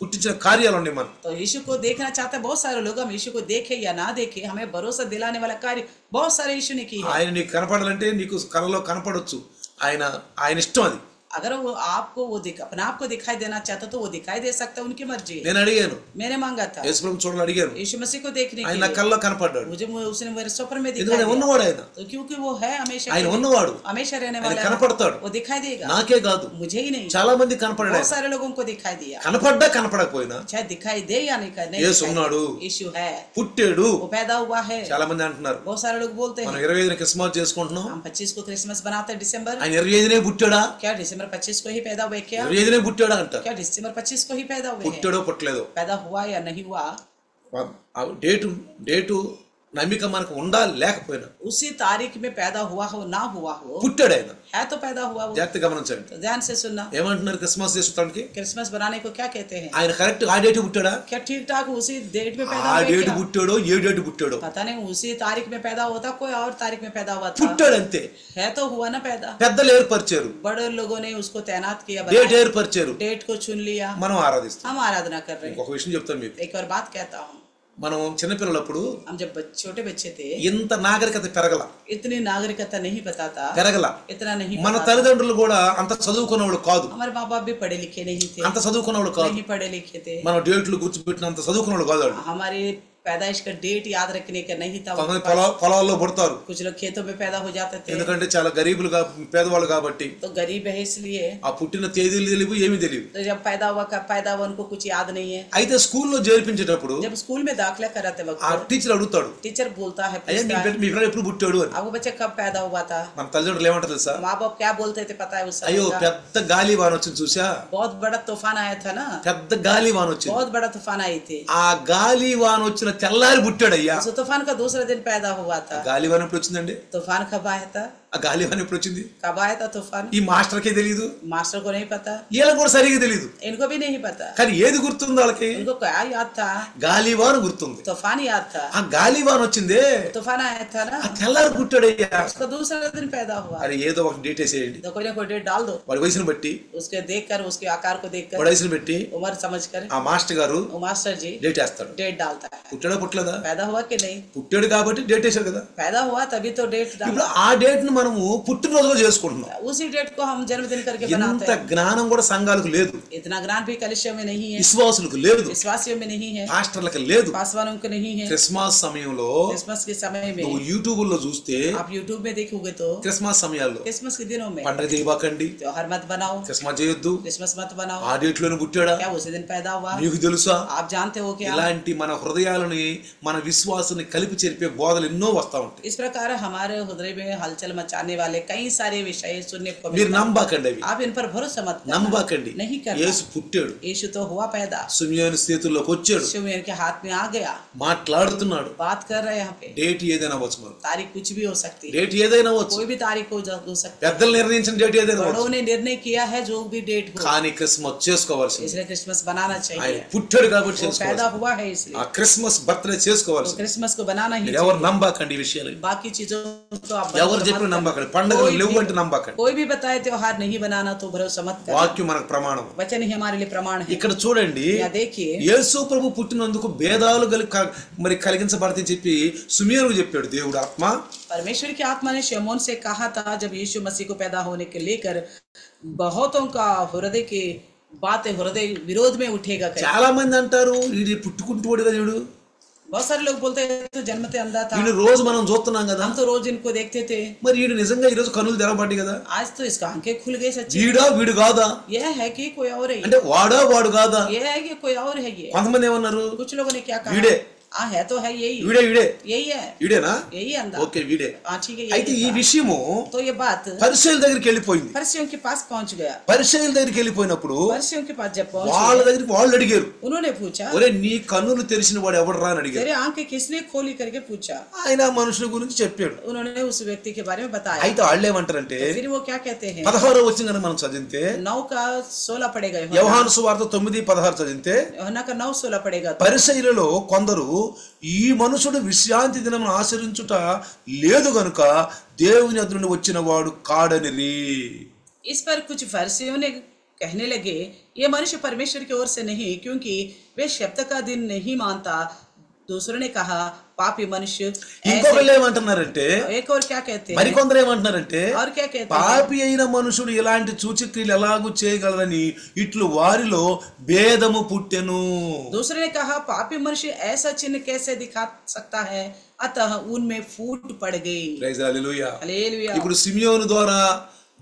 పుట్టించిన కార్యాలు ఉన్నాయి మనం. तो यीशु को देखना चाहते हैं बहुत सारे लोग, हम यीशु को देखे या ना देखे, हमें भरोसा दिलाने वाला कार्य बहुत सारे यीशु ने की है। ఆయన నీకు కనపడాలంటే నీకు కలలో కనపడొచ్చు. ఆయన ఇష్టం అది. अगर वो आपको अपने आप को दिखाई देना चाहता तो वो दिखाई दे सकता है, उनकी मर्जी है। నేను అడిగాను, मैंने मांगा था యేసు ప్రభువుని చూడాలని అడిగాను. यीशु मसीह को देखने के ఆయన నా लिए, కల్లో కనపడ్డాడు. उसने मेरे स्वप्न में दिखाई ఎందుకంటే ఉన్నవాడు ఆయన. तो क्योंकि वो है हमेशा ఆయన ఉన్నవాడు, हमेशा रहने ఆయన वाला కనపడతాడు. वो दिखाई देगा। నాకే కాదు, मुझे ही नहीं, చాలా మంది కనపడాడు. बहुत सारे लोगों को दिखाई दिया। కనపడ్డా కనపడకపోయినా चाहे दिखाई दे या नहीं యేసు ఉన్నాడు, यीशु है, పుట్టాడు. वो पैदा हुआ है। చాలా మంది అంటున్నారు बहुत सारे लोग बोलते మనం हैं 25న క్రిస్మస్ చేసుకుంటున్నాం, हम 25 को क्रिसमस बनाते हैं दिसंबर। ఆయన 25నే పుట్టాడా, क्या दिसंबर 25 को ही पैदा हुए? क्या 25నే పుట్టాడా అంటారు. क्या दिसंबर 25 को ही पैदा हुए हैं? పుట్టాడో పుట్టలేదో, पैदा हुआ या नहीं हुआ, డేటు నమ్మిక మనకు ఉండాలి. లేకపోయినా उसी तारीख में पैदा हुआ हो ना हुआ हो, పుట్టాడు ఆయన. है तो पैदा हुआ वो। జాగ్రత్త గమనించండి. तो ध्यान से सुनना, ఏమంటున్నారు క్రిస్మస్ చేసుకుంటానికి? क्रिसमस बनाने को क्या कहते हैं? ఆయన కరెక్ట్ ఆ డేట్ పుట్టాడా, क्या ठीक ठाक उसी डेट में पैदा ఆ हुए డేట్ क्या? పుట్టాడో ఏ డేట్ పుట్టాడో, पता नहीं उसी तारीख में पैदा होता, कोई और तारीख में पैदा हुआ था, పుట్టాడు అంతే. है तो हुआ ना पैदा। పెద్దలు ఏర్పరిచారు, बड़े लोगों ने उसको तैनात किया, డేట్ ఏర్పరిచారు, डेट को चुन लिया, మనం ఆరాధిస్తాం. हम आराधना कर रहे हैं। ఇంకొక విషయం చెప్తాను మీకు. एक और बात कहता हूँ, మనం చిన్నపిల్లలప్పుడు हम जब छोटे बच्चे थे ఇంత నాగరికత పెరగల, इतनी नागरिकता नहीं पता था, పెరగల. इतना नहीं మన पता था। తల్లిదండ్రులు కూడా అంత చదువుకున్నవాళ్ళు కాదు, हमारे माँ बाप भी पढ़े लिखे नहीं थे, అంత చదువుకున్నవాళ్ళు కాదు. नहीं पढ़े लिखे थे। మనం డేట్లు గుర్తుపెట్టినంత చదువుకున్నవాళ్ళు కాదు వాళ్ళు. हमारी पैदाइश का डेट याद रखने का नहीं था। కొంతమంది పొలాల్లో పుడతారు, कुछ लोग खेतों में पैदा हो जाते थे, ఎందుకంటే చాలా గరీబులుగా పేదవాళ్ళు కాబట్టి. तो गरीब है इसलिए। ఆ పుట్టిన తేదీలు తెలియవు, ఏమీ తెలియదు. तो जब पैदा हुआ उनको कुछ याद नहीं है। అయితే స్కూల్లో చేర్పించేటప్పుడు जब स्कूल में दाखिला कराते ఆ वक्त టీచర్ అడుగుతాడు, टीचर बोलता है, అయ్యా पूछता है, మీ పిల్లలు ఎప్పుడు పుట్టాడు అని. आपको बच्चा कब पैदा हुआ था? మన తల్లిదండ్రులు ఏమంటారు తెలుసా? माँ बाप क्या बोलते थे पता है उस समय అయ్యో का? పెద్ద గాలి వాన వచ్చింది చూసా, बहुत बड़ा तूफान आया था ना, పెద్ద గాలి వాన వచ్చింది, बहुत बड़ा तूफान आई थी। ఆ గాలి వాన వచ్చిన తెల్లారి పుట్టాడయ్యా. उस तूफान का दूसरे दिन पैदा हुआ था। గాలి వాన ఎప్పుడు వచ్చిందండి? तूफान कब आया था? ఆ గాలి వాన ఎప్పుడు వచ్చింది? कब आया था तूफान? ఈ మాస్టర్కే తెలియదు, मास्टर को नहीं पता, వీళ్ళకి కూడా సరిగా తెలియదు. इनको भी नहीं पता। కానీ ఏది గుర్తుంది వాళ్ళకి? उनको क्या याद था? గాలి వాన గుర్తుంది. तूफान याद था। ఆ గాలి వాన వచ్చిందే, तूफान आया था ना, ఆ తెల్లారి పుట్టాడయ్యా. उसका दूसरा दिन पैदा हुआ। అది ఏదో ఒక డేట్ వేసేయండి, तो कोई ना कोई डेट डाल दो, వాడి వయసును బట్టి, उसके देख कर, उसके आकार को देख వాడి कर, వయసును బట్టి उम्र समझ कर ఆ మాస్టర్ గారు वो मास्टर जी డేట్ వేస్తాడు. डेट डालता है। పుట్టాడా పుట్టలేదా? पैदा हुआ कि नहीं? పుట్టాడు కాబట్టి డేట్ వేశారు కదా. पैदा हुआ तभी तो डेट ఇప్పుడు डाला। ఆ డేట్ ను మనము పుట్టినరోజుగా చేసుకుంటున్నాం. उसी डेट को हम जन्मदिन करके बनाते ఇంత हैं। జ్ఞానం కూడా సంఘాలకు లేదు, इतना ज्ञान भी कलिसियों में नहीं है, విశ్వాసులకు లేదు, विश्वासियों में नहीं है, పాస్టర్లకు లేదు. पासवानों को नहीं है। క్రిస్మస్ సమయంలో क्रिसमस के समय నువ్వు में యూట్యూబ్ లో చూస్తే आप यूट्यूब में देखोगे तो క్రిస్మస్ సమయాల్లో क्रिसमस के दिनों में పండగ చేయబాకండి, त्योहार मत बनाओ, క్రిస్మస్ చేయొద్దు, क्रिसमस मत बनाओ। ఆ డేట్ లోనే పుట్టాడా, क्या उसी दिन पैदा हुआ? మీకు తెలుసా? आप जानते हो क्या? ఇలాంటి మన హృదయాలని మన విశ్వాసాన్ని కలిపి చెరిపే బోధలు ఎన్నో వస్తా ఉంటాయి. इस प्रकार हमारे हृदय में हलचल मचाने वाले कई सारे विषय सुनने को మీరు मिलता है। నమ్మకండి, అవి आप इन पर भरोसा मत करना। నమ్మకండి. नहीं करना। యేసు పుట్టాడు, यीशु तो हुआ पैदा, సుమియోని చేతుల్లోకి వచ్చాడు, शिमोन के हाथ में आ गया, మాట్లాడుతున్నాడు. बात कर रहे हैं यहाँ पे। డేట్ ఏదైనా అవ్వచ్చు, మనం तारीख कुछ भी हो सकती है, డేట్ ఏదైనా అవ్వచ్చు, कोई भी तारीख हो सकती పెద్దలు నిర్ణయించిన డేట్ ఏదైనా है। అవ్వచ్చు. बड़ों ने निर्णय किया है जो भी डेट हो, కానీ క్రిస్మస్ చేసుకోవాల్సింది. इसलिए क्रिसमस बनाना ఆయన चाहिए। పుట్టాడు కాబట్టి वो पैदा చేసుకోవాలి. हुआ है इसलिए ఆ క్రిస్మస్ బర్త్డే तो చేసుకోవాల్సింది. क्रिसमस को बनाना ही మీరు ఎవరు चाहिए। నమ్మకండి ఈ విషయాలు, बाकी चीजों को आप ఎవరు भरोसा చెప్పిన मत నమ్మకండి, करना। పండుగలు कोई లేవు भी- అంటే నమ్మకండి. कोई भी बताए त्योहार नहीं बनाना तो भरोसा मत करना। వాక్యం మనకు ప్రమాణం. वचन ही हमारे लिए प्रमाण है। ఇక్కడ చూడండి, या देखिए యేసు ప్రభు పుట్టినందుకు భేదాలు మరి కలిగించబడతాయని చెప్పి సుమియోనుకు చెప్పాడు దేవుడు ఆత్మ. परमेश्वर की आत्मा ने शमौन से कहा था जब यीशु मसीह को पैदा होने के लेकर बहुतों का हृदय की बातें हृदय विरोध में उठेगा करके। చాలా మంది అంటారు ఇది పుట్టుకుంటూడు కదా, వీడు बहुत सारे लोग बोलते हैं तो जन्मते अंधा था, వీడు రోజు మనం చూస్తున్నాం కదా, हम तो रोज इनको देखते थे, మరి వీడు నిజంగా ఈ రోజు కనులు తెరవబడ్డాయి కదా, आज तो इसका आंखें खुल गई सच्ची। వీడా వీడు కాదా यह है कि कोई और है, అంటే వాడా వాడు కాదా? यह है कि कोई और है। ये కొంతమంది ఏమన్నారు, कुछ लोगों ने क्या कहा, వీడే हाँ है तो है यही, వీడే వీడే यही है, వీడేనా? यही अंधा। ఓకే వీడే. हाँ ठीक है, అయితే यही ఈ था। విషయము तो ये बात పరిసయ్యుల దగ్గరికి వెళ్ళిపోయింది. फरिसियों के पास पहुंच गया। పరిసయ్యుల దగ్గరికి వెళ్ళిపోయినప్పుడు फरिसियों के पास जब వాళ్ళ पहुंचे దగ్గరికి వాళ్ళు అడిగారు, उन्होंने पूछा, ఒరే నీ కన్నులు తెరిచిన వాడు ఎవడరా అని అడిగారు. तेरे आंखें किसने खोली करके पूछा। ఆయన మనుషుల గురించి చెప్పాడు. उन्होंने उस व्यक्ति के बारे में बताया। అయితే వాళ్ళు ఏమంటారంటే, तो फिर वो क्या कहते हैं, 16వ వచనం కనుక మనం చదివితే, 9 का 16 पड़ेगा, యోహాను సువార్త 9:16 చదివితే, यूहन्ना का 9:16 पड़ेगा। పరిసయ్యులలో కొందరు ఈ మనుషుడు విశ్రాంతి దినం ఆచరించుట లేదు గనుక దేవుని యొద్ద నుండి వచ్చిన వాడు కాడనిరి. इस पर कुछ फरीसियों ने कहने लगे, ये मनुष्य परमेश्वर की ओर से नहीं, क्योंकि वे शब्द का दिन नहीं मानता। दूसरों ने कहा, पापी मनुष्य। ఇంకొకళ్ళు ఏమంటున్నారంటే, एक और क्या कहते हैं, మరికొందరు ఏమంటున్నారంటే, और क्या कहते हैं, పాపి అయిన మనుషుడు ఇలాంటి సూచక్రియలు ఎలాగూ చేయగలరని ఇట్లు వారిలో భేదము పుట్టెను. दूसरे ने कहा, पापी मनुष्य ऐसा चिन्ह कैसे दिखा सकता है, अतः उनमें फूट पड़ गई। ప్రైజ్ హల్లెలూయా. हालेलुया। ఇప్పుడు సిమియోను ద్వారా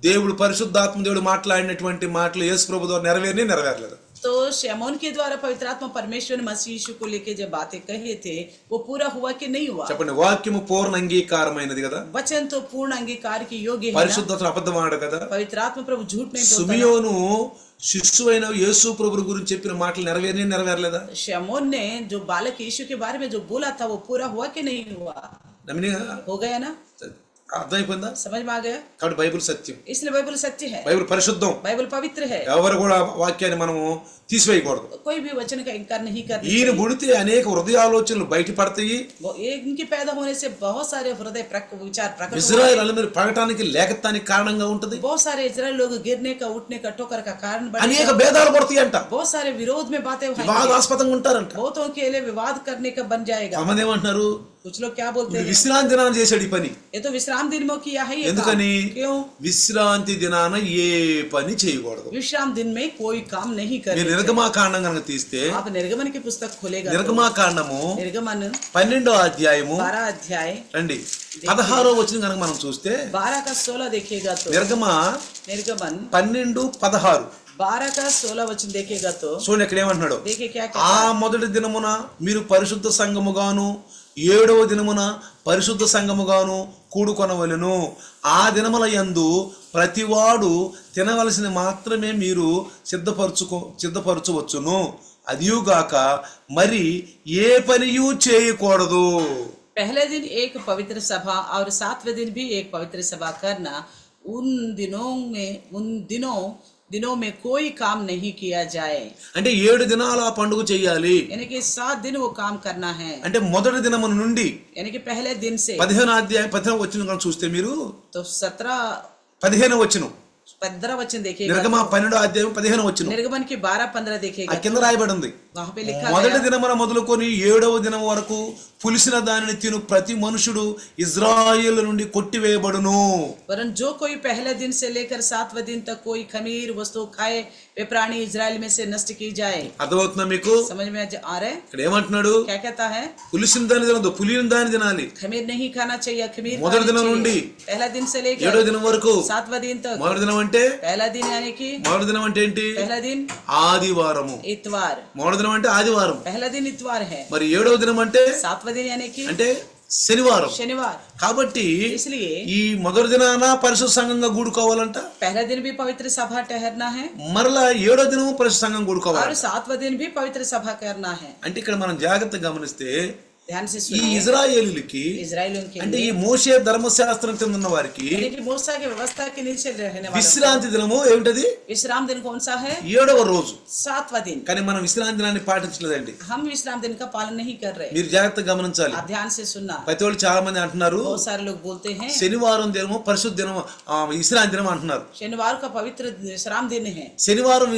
దేవుడు పరిశుద్ధాత్మ దేవుడు మాట్లాడినటువంటి మాటలు యేసు ప్రభు ద్వారా నెరవేరలేదు. तो शमौन के द्वारा पवित्र आत्मा परमेश्वर ने मसीह यीशु को लेके जब बातें कही थे, वो पूरा हुआ कि नहीं हुआ? చెప్పండి, వాక్యము పూర్ణ అంగీకారమైనది కదా, वचन तो पूर्ण अंगीकार की योग्य है ना? పరిశుద్ధతను అబద్ధమాడు కదా. पवित्र आत्मा प्रभु झूठ नहीं बोलता ना? సిమియోను శిశువైన యేసు ప్రభు గురించి చెప్పిన మాటలు నెరవేరలేదా? शमौन ने जो बालक यीशु के बारे में जो बोला था, वो पूरा हुआ कि नहीं हुआ? నమ్మినగా हो गया ना? అర్థమైపోయిందా? समझ में आ गया? కాబట్టి బైబిల్ సత్యం, इसलिए बाइबल सत्य है, బైబిల్ పరిశుద్ధం. बाइबल पवित्र है। ఎవరు కూడా వాక్యాన్ని మనము తీసివేయకూడదు. कोई भी वचन का इनकार नहीं करना ఈయన चाहिए। పుడితే అనేక హృదయ ఆలోచనలు బయటపడతాయి. इनके पैदा होने से बहुत सारे हृदय विचार प्रकट हुए। ఇజ్రాయెల్ అందరి పడటానికి లేఖతానికి కారణంగా ఉంటది. बहुत सारे इजराइल लोग गिरने का, उठने का, ठोकर का कारण बने। అనేక భేదాలు పడతాయి అంట, बहुत सारे विरोध में बातें होंगी, వివాదాస్పదంగా ఉంటారంట. बहुतों के लिए विवाद करने का बन जाएगा। కొంతమంది ఏమంటున్నారు, कुछ लोग क्या बोलते हैं, విశ్రాంతి దినాన చేసాడు ఈ పని. ये तो विश्राम दिन में किया है ये काम। ఎందుకని? क्यों? విశ్రాంతి దినాన ఏ పని చేయకూడదు. विश्राम दिन में कोई काम नहीं మీరు करना। నిర్గమాకాండం కనుక తీస్తే, आप निर्गमन की पुस्तक खोलेगा तो నిర్గమాకాండము निर्गमन 12వ అధ్యాయము 12 अध्याय రండి 16వ వచనం కనుక మనం చూస్తే, 12 का 16 देखेगा तो निर्गमन 12:16 12 का 16 वचन देखेगा तो చూడండి ఇక్కడ ఏమంటున్నాడు. देखिए क्या ఆ कहता है। మొదటి దినమున మీరు పరిశుద్ధ సంఘముగాను 7వ దినమున పరిశుద్ధ సంఘముగాను కూడుకొనవలెను. ఆ దినముల యందు ప్రతివాడు తినవలసిన మాత్రమే మీరు సిద్ధపరచవచ్చును. అదియుగాక మరి ఏ పనియు చేయకూడదు. पहले दिन एक पवित्र सभा और 7वें दिन भी एक पवित्र सभा करना। उन दिनों में कोई काम नहीं किया जाए। అంటే 7 దినాలు ఆ పండుగ చేయాలి. यानी कि 7 दिन वो काम करना है। అంటే మొదటి దినము నుండి यानी कि पहले दिन से 15వ అధ్యాయం 15వ వచనం కనుక చూస్తే మీరు तो 15వ వచనం 15 वचन देखिएगा। నిర్గమ 12వ అధ్యాయం 15వ వచనం निर्गमन की 12-15 ఆ देखिएगा। కింద రాయబడి ఉంది, वहां पे लिखा మొదటి गया, దినమున మొదలుకొని 7వ దినం వరకు పులిసిన దానిని తిను ప్రతి మనుషుడు ఇజ్రాయేల్ నుండి కొట్టివేయబడును. वरन जो कोई पहले दिन से लेकर 7वें दिन तक कोई खमीर वस्तु खाए, वे प्राणी इजराइल में से नष्ट की जाए। అర్థమవుతుందా మీకు? समझ में आ रहा है? ఇక్కడ ఏమంటున్నాడు, क्या कहता है? పులిసిన దాన్ని తినదు, పులిన దాన్ని తినాలి. खमीर नहीं खाना चाहिए, खमीर మొదటి खानी దినం चाहिए। నుండి पहला दिन से 7వ लेकर దినం వరకు. 7वें दिन तक। మొదటి దినం అంటే पहला दिन यानी कि మొదటి దినం అంటే ఏంటి? पहला दिन ఆదివారము. इतवार। మొదటి దినం అంటే ఆదివారం. पहला दिन इतवार है। మరి 7వ దినం అంటే 7वां दिन यानी कि అంటే శనివారం. शनिवार। కాబట్టి इसलिए ఈ మొదటి దినాన పరిశుద్ధ సంఘంగా కూడుకోవాలంట, पहला दिन भी पवित्र सभा ठहरना है మరలా 7వ దినం పరిశుద్ధ సంఘం और కూడుకోవాలి. 7वां दिन भी पवित्र सभा करना है। అంటే ఇక్కడ మనం జాగ్రత్తగా గమనిస్తే ध्यान से ఈ सुनिए। ఇజ్రాయేలీలకి इजराइलियों के అంటే लिए ఈ మోషే ధర్మశాస్త్రం కింద ఉన్న వారికి यानी कि मूसा की व्यवस्था के नीचे रहने वाले విశ్రాంతి దినము ఏమిటది? विश्राम दिन कौन सा है? 7వ రోజు. 7वां दिन। కానీ మనం విశ్రాంతి దినాన్ని పాటించలేదండి. हम विश्राम दिन का पालन नहीं कर रहे। మీరు జాగ్రత్తగా గమనించాలి. आप ध्यान से सुनना। ప్రతి వాళ్ళు చాలా మంది అంటున్నారు बहुत सारे लोग बोलते हैं శనివారం దినము పరిశుద్ధ దినము విశ్రాంతి దినం అంటున్నారు. शनिवार का पवित्र विश्राम दिन है, శనివారం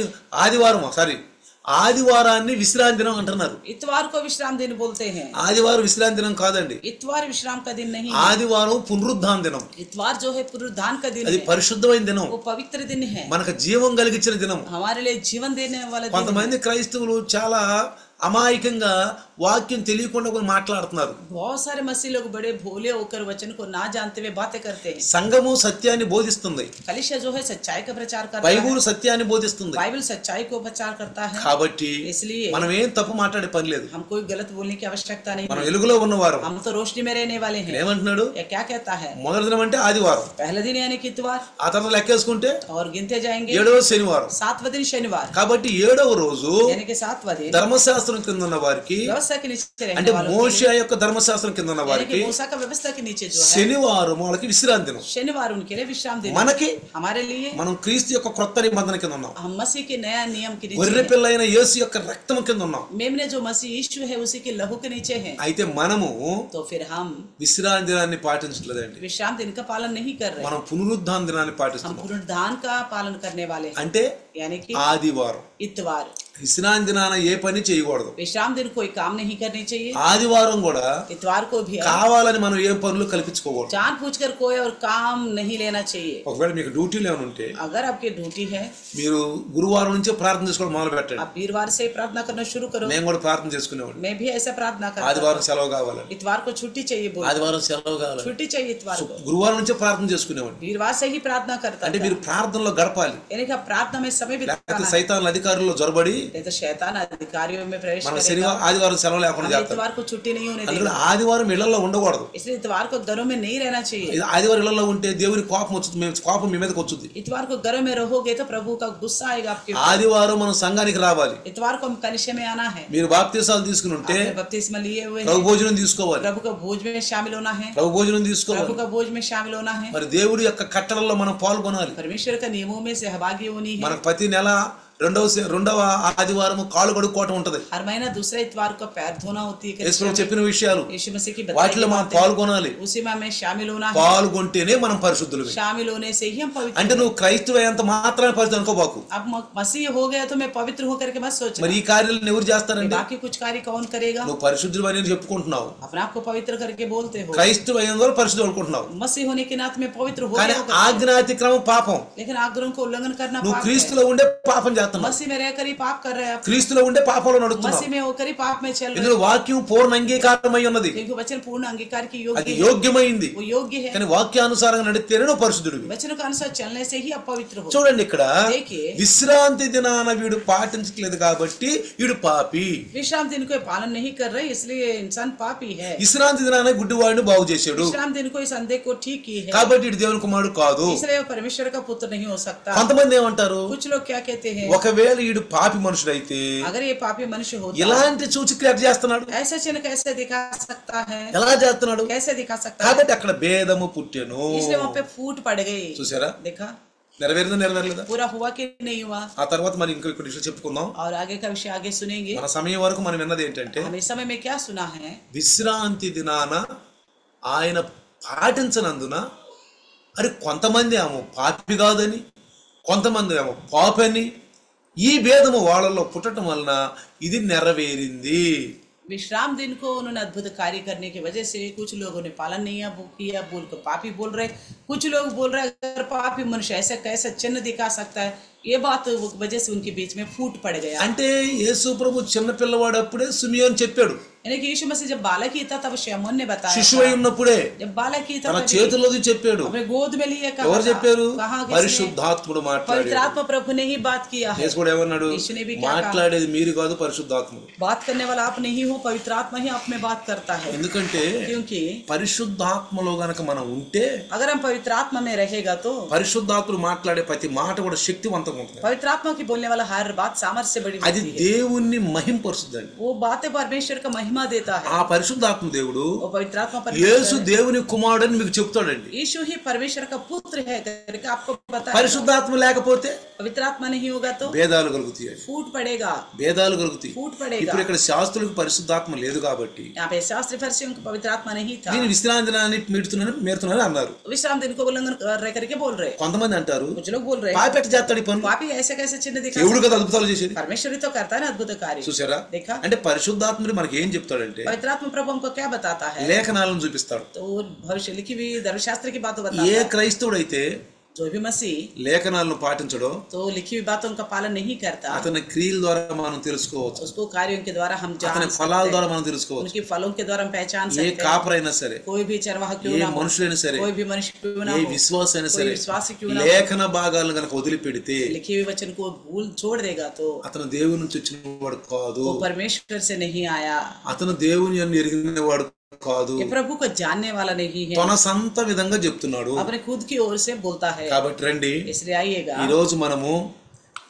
ఆదివారాన్ని విశ్రాంతి దినం అంటున్నారు. इतवार को विश्राम दिन बोलते हैं। ఆదివారం విశ్రాంతి దినం కాదండి. इतवार विश्राम का दिन नहीं है। ఆదివారం పునరుద్ధాన దినం. इतवार जो है पुनरुत्थान का दिन అది है, పరిశుద్ధమైన దినం, वो पवित्र दिन है, మనకు జీవం కలిగించిన దినం. हमारे लिए जीवन देने वाला दिन है। కొంతమంది క్రైస్తవులు చాలా అమాయకంగా వాక్యం తెలియకుండా కొన్ని మాట్లాడుతున్నారు. बहुत सारे मसीह लोग बड़े भोले होकर वचन को ना जानते हुए बातें करते हैं। సంఘము సత్యాన్ని బోధిస్తుంది, कलीसिया जो है सच्चाई का प्रचार करता है, బైబిల్ సత్యాన్ని బోధిస్తుంది. बाइबल सच्चाई को प्रचार करता है। కాబట్టి इसलिए మనం ఏం తప్పు మాట్లాడే పని లేదు. हम कोई गलत बोलने की आवश्यकता नहीं మనం है। వెలుగులో ఉన్నవారు. हम तो रोशनी में रहने वाले हैं। ఏమంటున్నాడు? ये क्या कहता है? మొదటి దినం అంటే ఆదివారం, पहला दिन यानी कि इतवार, ఆ తర్వాత లెక్కేసుకుంటే और गिनते जाएंगे 7వ శనివారం. 7वां दिन शनिवार, కాబట్టి 7వ రోజు यानी कि 7वां दिन ధర్మశాస్త్రం ధర్మశాస్త్రం కింద ఉన్న వారికి, व्यवस्था के नीचे रहने అంటే वालों మోషే యొక్క ధర్మశాస్త్రం కింద ఉన్న यानी వారికి कि मूसा का व्यवस्था के नीचे जो है శనివారం వాళ్ళకి విశ్రాంతి దినం. शनिवार उनके लिए विश्राम दिन, మనకి हमारे लिए మనం క్రీస్తు యొక్క క్రొత్త నిబంధన కింద ఉన్నాం. हम मसीह के नया नियम के नीचे గొర్రె हैं। పిల్ల అయిన యేసు యొక్క రక్తం కింద ఉన్నాం. मेमने जो मसीह यीशु है उसी के लहू के नीचे है। అయితే మనము तो फिर हम విశ్రాంతి దినాన్ని పాటించట్లేదండి. विश्राम दिन का पालन नहीं कर रहे, మనం పునరుద్ధాన దినాన్ని हम పాటిస్తున్నాం. पुनरुत्थान का पालन करने वाले हैं। అంటే यानी कि ఆదివారం इतवार, విశ్రాంతి దినాన ఏ పని చేయకూడదు. विश्राम दिन कोई काम नहीं करनी चाहिए। ఆదివారం కూడా इतवार को भी కావాలని మనం ఏం పనులు కల్పించుకోకూడదు. जानबूझकर कोई और काम नहीं लेना चाहिए। ఒకవేళ మీకు డ్యూటీలు ఏమైనా ఉంటే अगर आपकी ड्यूटी है, మీరు గురువారం నుంచే ప్రార్థన చేసుకోవడం మొదలు పెట్టండి. आप वीरवार से प्रार्थना करना शुरू करो। నేను కూడా ప్రార్థన చేసుకునేవాడిని. मैं भी ऐसा प्रार्थना करता ఆదివారం हूं। సెలవు కావాలని, इतवार को छुट्टी चाहिए, बोल ఆదివారం సెలవు కావాలని छुट्टी चाहिए इतवार को। గురువారం నుంచే ప్రార్థన చేసుకునేవాడిని. वीरवार से ही प्रार्थना करता అంటే था, మీరు ప్రార్థనలో గడపాలి. यानी कि आप प्रार्थना में समय లేకపోతే बिताना है। సైతాన్ అధికారుల్లో జొరబడి नहीं तो शैतान अधिकारियों में प्रवेश మన करेगा। శనివారం ఆదివారం సెలవు లేకుండా हम చేస్తారు. इतवार को छुट्टी नहीं होने అందుకని देगा, ఆదివారం ఇళ్లలో ఉండకూడదు. इसलिए इतवार को घरों में नहीं रहना चाहिए। ఇది ఆదివారం ఇళ్లలో ఉంటే దేవుని కోపం వచ్చుతుంది, కోపం మీ మీదకి వచ్చుద్ది. इतवार को घरों में रहोगे तो प्रभु का गुस्सा आएगा आपके ऊपर। ఆదివారం మనం సంఘానికి రావాలి. इतवार को हम कनिष्ठ में आना है। మీరు బాప్తీసాలు తీసుకుని ఉంటే आपने बपतिस्मा लिए हुए ప్రభు हैं, భోజనం తీసుకోవాలి. प्रभु का भोज में शामिल होना है, ప్రభు భోజనం प्रभु తీసుకోవాలి. का भोज में शामिल होना है, మరి దేవుడి యొక్క కట్టడల్లో మనం పాల్గొనాలి. परमेश्वर का नियमों में सहभागी होनी है। మనకు ప్రతి నెల రెండవ ఆదివారం కాళ్ళు కడుక్కోవటం ఉంటది. हर महीना दूसरा इतवार को पैर धोना होती है। యేసు ప్రభు చెప్పిన విషయాలు यीशु मसीह की వాటిలో बताई మనం बातें, పాల్గొనాలి. उसी में हमें शामिल होना है। పాల్గొంటేనే మనం పరిశుద్ధులు. शामिल होने से ही हम पवित्र అంటే నువ్వు క్రైస్తవ అయ్యేంత మాత్రమే పరిశుద్ధి అనుకోబాకు. अब मसीह हो गया तो मैं पवित्र होकर के मत सोच, మరి ఈ కార్యాలను ఎవరు చేస్తారండి? बाकी कुछ कार्य कौन करेगा? నువ్వు పరిశుద్ధుడు అని చెప్పుకుంటున్నావు, अपने आप को पवित्र करके बोलते हो, క్రైస్తవ అయ్యేంత వరకు పరిశుద్ధుడు అనుకుంటున్నావు. मसीह होने के नाते में पवित्र हो కానీ गया होकर, ఆజ్ఞాతిక్రమం పాపం. लेकिन आग्रहों को उल्लंघन करना నువ్వు पाप है। క్రీస్తులో ఉండే పాపం చేస్తున్నావు. मसीह में रहकर ही पाप कर रहे हैं आप, క్రీస్తులో ఉండే పాపంలో నడుస్తున్నావు. मसीह में होकर ही पाप में चल रहे ఇందులో వాక్యం పూర్ణ అంగీకారమై ఉన్నది, हैं, क्योंकि वचन पूर्ण अंगीकार की అది योग्य है, యోగ్యమైంది. वो योग्य है। కానీ వాక్యానుసారంగా నడిస్తేనే నువ్వు పరిశుద్ధుడివి. वचनों के अनुसार चलने से ही आप पवित्र हो। చూడండి ఇక్కడ देखिए, విశ్రాంతి దినాన వీడు పాటించట్లేదు కాబట్టి వీడు పాపి. विश्राम दिन को पालन नहीं कर रहे इसलिए इंसान पापी है। విశ్రాంతి దినాన గుడ్డివాడిని బాగు చేశాడు विश्राम दिन को इस अंधे को ठीक की है, కాబట్టి వీడు దేవుని కుమారుడు కాదు. इसलिए वो परमेश्वर का पुत्र नहीं हो सकता। కొంతమంది ఏమంటారు, कुछ लोग क्या कहते हैं, ఒకవేళ వీడు పాపి మనుషుడైతే अगर ये पापी मनुष्य होता ఇలాంటి సూచక్రియ చేస్తున్నాడు, ऐसा चिन्ह कैसे दिखा सकता है, ఎలా చేస్తున్నాడు? कैसे दिखा सकता है? కాబట్టి అక్కడ భేదము పుట్టెను. इसलिए वहाँ पे फूट पड़ गई। చూసారా, देखा, నెరవేరిందా నెరవేరలేదా? पूरा हुआ कि नहीं हुआ? ఆ తర్వాత మరి ఇంకొక విషయం చెప్పుకుందాం. और आगे का विषय आगे सुनेंगे। మన సమయం వరకు మనం విన్నది ఏంటంటే, हम इस समय में क्या सुना है, విశ్రాంతి దినాన ఆయన పాటించనందున మరి కొంతమంది ఏమో పాపి కాదని, కొంతమంది ఏమో పాపని, ఈ భేదము వాళ్ళలో పుట్టడం వలన ఇది నెరవేరింది. विश्राम दिन को उन्होंने अद्भुत कार्य करने की वजह से कुछ लोगों ने पालन नहीं किया, बोल कर पापी बोल रहे। कुछ लोग बोल रहे अगर पापी मनुष्य ऐसा कैसा चिन्ह दिखा सकता है, ये बात वजह से उनके बीच में फूट पड़ गया। అంటే యేసు ప్రభు చిన్న పిల్లవాడు అప్పుడే సిమియోన్ చెప్పాడు, यानी कि यीशु मसीह जब बालक ही था तब शमौन ने बताया శిశువై था। ఉన్నప్పుడే जब बालक ही था తన तभी చేతుల్లోది చెప్పాడు. अपने गोद में लिए कहा ఎవరు था। చెప్పారు? कहा किसने? పరిశుద్ధాత్ముడు మాట్లాడాడు. पवित्र आत्मा प्रभु ने ही बात किया है। యేసు కూడా ఏమన్నాడు, यीशु ने भी क्या कहा? మాట్లాడేది మీరు కాదు పరిశుద్ధాత్ముడు. बात करने वाला आप नहीं हो, पवित्र आत्मा ही आप में बात करता है। ఎందుకంటే क्योंकि పరిశుద్ధాత్మలో గనక మనం ఉంటే अगर हम पवित्र आत्मा में रहेगा तो పరిశుద్ధాత్ముడు మాట్లాడే ప్రతి మాట కూడా శక్తివంతంగా ఉంటుంది. पवित्र आत्मा की बोलने वाला हर बात सामर्थ्य से बड़ी అది होती है। దేవుణ్ణి మహింపరుస్తుందండి. वो बातें परमेश्वर का महिमा देता है। ఆ పరిశుద్ధాత్మ దేవుడు वो पवित्र आत्मा యేసు परमेश्वर దేవుని కుమారుడు అని మీకు చెప్తాడండి. यीशु ही परमेश्वर का पुत्र है करके आपको बताया। పరిశుద్ధాత్మ లేకపోతే पवित्र आत्मा नहीं होगा तो భేదాలు కలుగుతాయి, फूट पड़ेगा, భేదాలు కలుగుతాయి. फूट पड़ेगा। ఇప్పుడు ఇక్కడ శాస్త్రులకు పరిశుద్ధాత్మ లేదు కాబట్టి यहाँ पे शास्त्री फरीसियों को पवित्र आत्मा नहीं था, నేను విశ్రాంతి దినాన్ని మీరుతున్నాను అన్నారు. विश्राम दिन को उल्लंघन कर रहे करके बोल रहे। కొంతమంది అంటారు, कुछ लोग बोल रहे పాపెట్ట చేస్తాడు ఈ పనులు, पापी ऐसे कैसे चिन्ह दिखा దేవుడు सकता కదా అద్భుతాలు చేసేది. है? परमेश्वर ही तो करता है ना अद्भुत कार्य। చూసారా, देखा, అంటే పరిశుద్ధాత్ముడు మనకి ఏం చెప్తాడంటే पवित्र आत्मा प्रभु हमको क्या बताता है? లేఖనాలను చూపిస్తాడు. तो वो भविष्य लिखी हुई धर्मशास्त्र की बातों ఏ बताता है। క్రైస్తవుడైతే जो भी मसीह లేఖనాలను పాటించడో तो लिखी हुई बातों का पालन नहीं करता, అతని క్రియల ద్వారా మనం తెలుసుకోవచ్చు, उसको कार्यों के द्वारा हम जान అతని सकते ఫలాల हैं। ద్వారా మనం తెలుసుకోవచ్చు. उनके फलों के द्वारा हम पहचान ఏ सकते हैं। కాపరైనా సరే, कोई भी चरवाह क्यों ఏ ना हो, మనుషులైనా సరే, कोई भी मनुष्य क्यों ना ఏ हो, విశ్వాస అయినా कोई సరే, विश्वासी क्यों ना हो, లేఖన భాగాలను కనుక వదిలిపెడితే लिखे हुए वचन को भूल छोड़ देगा तो అతను దేవుని నుంచి వచ్చిన వాడు కాదు, वो परमेश्वर से नहीं आया, అతను దేవుని అని ఎరిగిన వాడు కాదు, ये प्रभु को जानने वाला नहीं है, తన సొంత విధంగా చెప్తున్నాడు. अपने खुद की ओर से बोलता है। కాబట్టి రండి, इसलिए आइएगा, ఈ రోజు మనము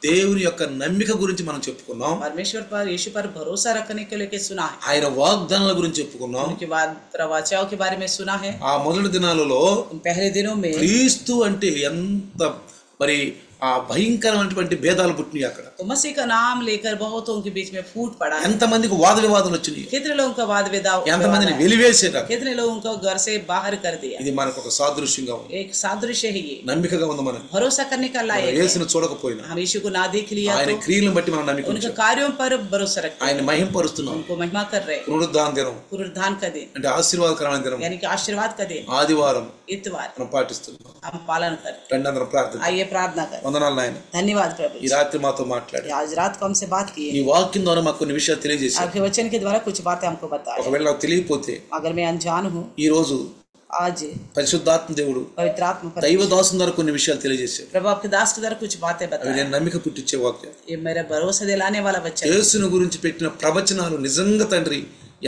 దేవుని యొక్క నమ్మిక గురించి మనం చెప్పుకున్నాం. परमेश्वर पर यीशु पर भरोसा रखने के लेके सुना है, ఆయన వాగ్దానాల గురించి చెప్పుకున్నాం. उनके बाद प्रवचनों के बारे में सुना है. ఆ మొదటి దినాలలో उन पहले दिनों में క్రీస్తు అంటే ఎంత మరి ఆ భయంకరమైనటువంటి భేదాలు పుట్టినాయి అక్కడ. तो मसीह का नाम लेकर बहुतों के बीच में फूट पड़ा है. ఎంతమందికి వాద వివాదాలు వచ్చినాయి, कितने लोगों का वाद विवाद, ఎంతమందిని వెలివేసారు. कितने लोगों को घर से बाहर कर दिया. ఇది మనకు ఒక సాదృశ్యంగా ఉంది, एक सादृश्य है ये, నమ్మికగా ఉంది. మనకు भरोसा करने का लायक है. యేసును చూడకపోయినా हम यीशु को ना देख लिया ఆయన तो క్రియలను బట్టి మనం నమ్మిక उनके ఉంచాం. कार्यों पर भरोसा रखते ఆయన हैं, మహింపరుస్తున్నాం. उनको महिमा कर रहे हैं. పునరుద్ధాన దినం पुनरुत्थान का दिन అంటే ఆశీర్వాదకరమైన దినం, यानी कि आशीर्वाद का दिन, ఆదివారం इतवार మనం పాటిస్తున్నాం. हम पालन करें. రండి అందరం ప్రార్థన. आइए प्रार्थना करें. వందనాలు నాయన, धन्यवाद प्रभु ఈ जी. రాత్రి మాతో మాట్లాడి आज रात को हमसे बात की ఈ है, వాక్యం ద్వారా మాకు కొన్ని విషయాలు తెలియజేశారు. आपके वचन के द्वारा कुछ बातें हमको बताए. ఒకవేళ నాకు తెలియకపోతే अगर मैं अनजान हूँ, ఈ రోజు आज పరిశుద్ధాత్మ దేవుడు पवित्र आत्मा पर దైవ దాసుని ద్వారా కొన్ని విషయాలు తెలియజేశారు. प्रभु आपके दास के द्वारा कुछ बातें అవి बताए. నేను నమ్మిక పుట్టించే వాక్యం. ये मेरा भरोसा दिलाने वाला वचन. యేసుని గురించి పెట్టిన ప్రవచనాలు నిజంగా తండ్రి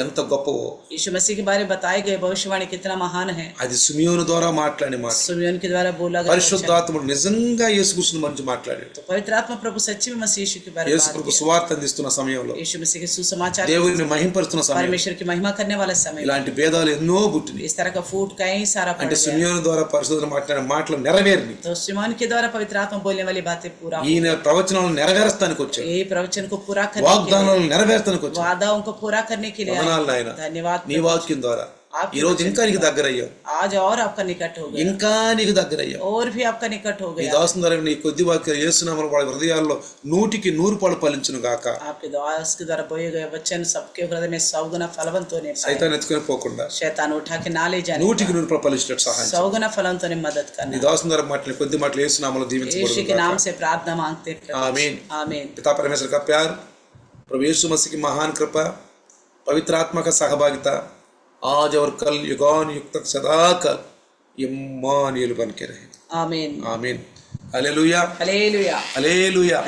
ఎంత గొప్పవో, यीशु मसीह के बारे में बताए गए भविष्यवाणी कितना महान है. అది సిమియోను ద్వారా మాట్లాడిన మాట. सुमियोन के द्वारा बोला गया वचन. పరిశుద్ధాత్ముడు నిజంగా యేసు కృష్ణ గురించి మాట్లాడాడు. तो पवित्र आत्मा प्रभु सच्ची में मसीह यीशु के बारे में యేసు बात ప్రభు किया. సువార్త అందిస్తున్న సమయంలో, यीशु मसीह के सुसमाचार, దేవుని మహింపరుస్తున్న సమయంలో परमेश्वर की महिमा करने वाला समय, ఇలాంటి భేదాలు ఎన్నో పుట్టినాయి. इस तरह का फूट कहीं सारा पड़ అంటే गया. సిమియోను ద్వారా పరిశుద్ధులు మాట్లాడిన మాటలు నెరవేరిని. तो सिमोन के द्वारा पवित्र आत्मा बोलने वाली बातें पूरा, ఈయన ప్రవచనాలను నెరవేర్చడానికి వచ్చాడు, ये प्रवचन को पूरा करने के लिए, వాగ్దానాలను నెరవేర్చడానికి వచ్చాడు. वादाओं को पूरा करने के लिए వందనాలు आए. నాయన, धन्यवाद నీ వాక్యం ద్వారా ఈ రోజు ఇంకా నీకు దగ్గర అయ్యావు, आज और आपका निकट हो गया, ఇంకా నీకు దగ్గర అయ్యావు. और भी आपका निकट हो నీ गया. దాసుని ద్వారా నీ కొద్ది వాక్యాలు యేసునామమున వాళ్ళ హృదయాల్లో 100 పాలు ఫలించును గాక. आपके दास के द्वारा बोए गए वचन सबके हृदय में 100 गुना फलवंत होने पाए. సైతాన్ ఎత్తుకొని పోకుండా शैतान उठा के ना ले जाने, 100 పాలు ఫలించేటట్టు సహాయం చేయి. 100 गुना फलवंत होने मदद నీ करना. దాసుని ద్వారా మాట్లాడిన కొద్ది మాటలు యేసునామములో यीशु దీవించబడును के గాక. नाम से प्रार्थना मांगते हैं. आमीन. आमीन. पिता परमेश्वर का प्यार, प्रभु यीशु मसीह की महान कृपा, पवित्र आत्मा का सहभागिता आज और कल युगान युग तक सदा कल इम्मानुएल बन के रहे. आमीन. आमीन. Hallelujah, hallelujah. हालेलुया.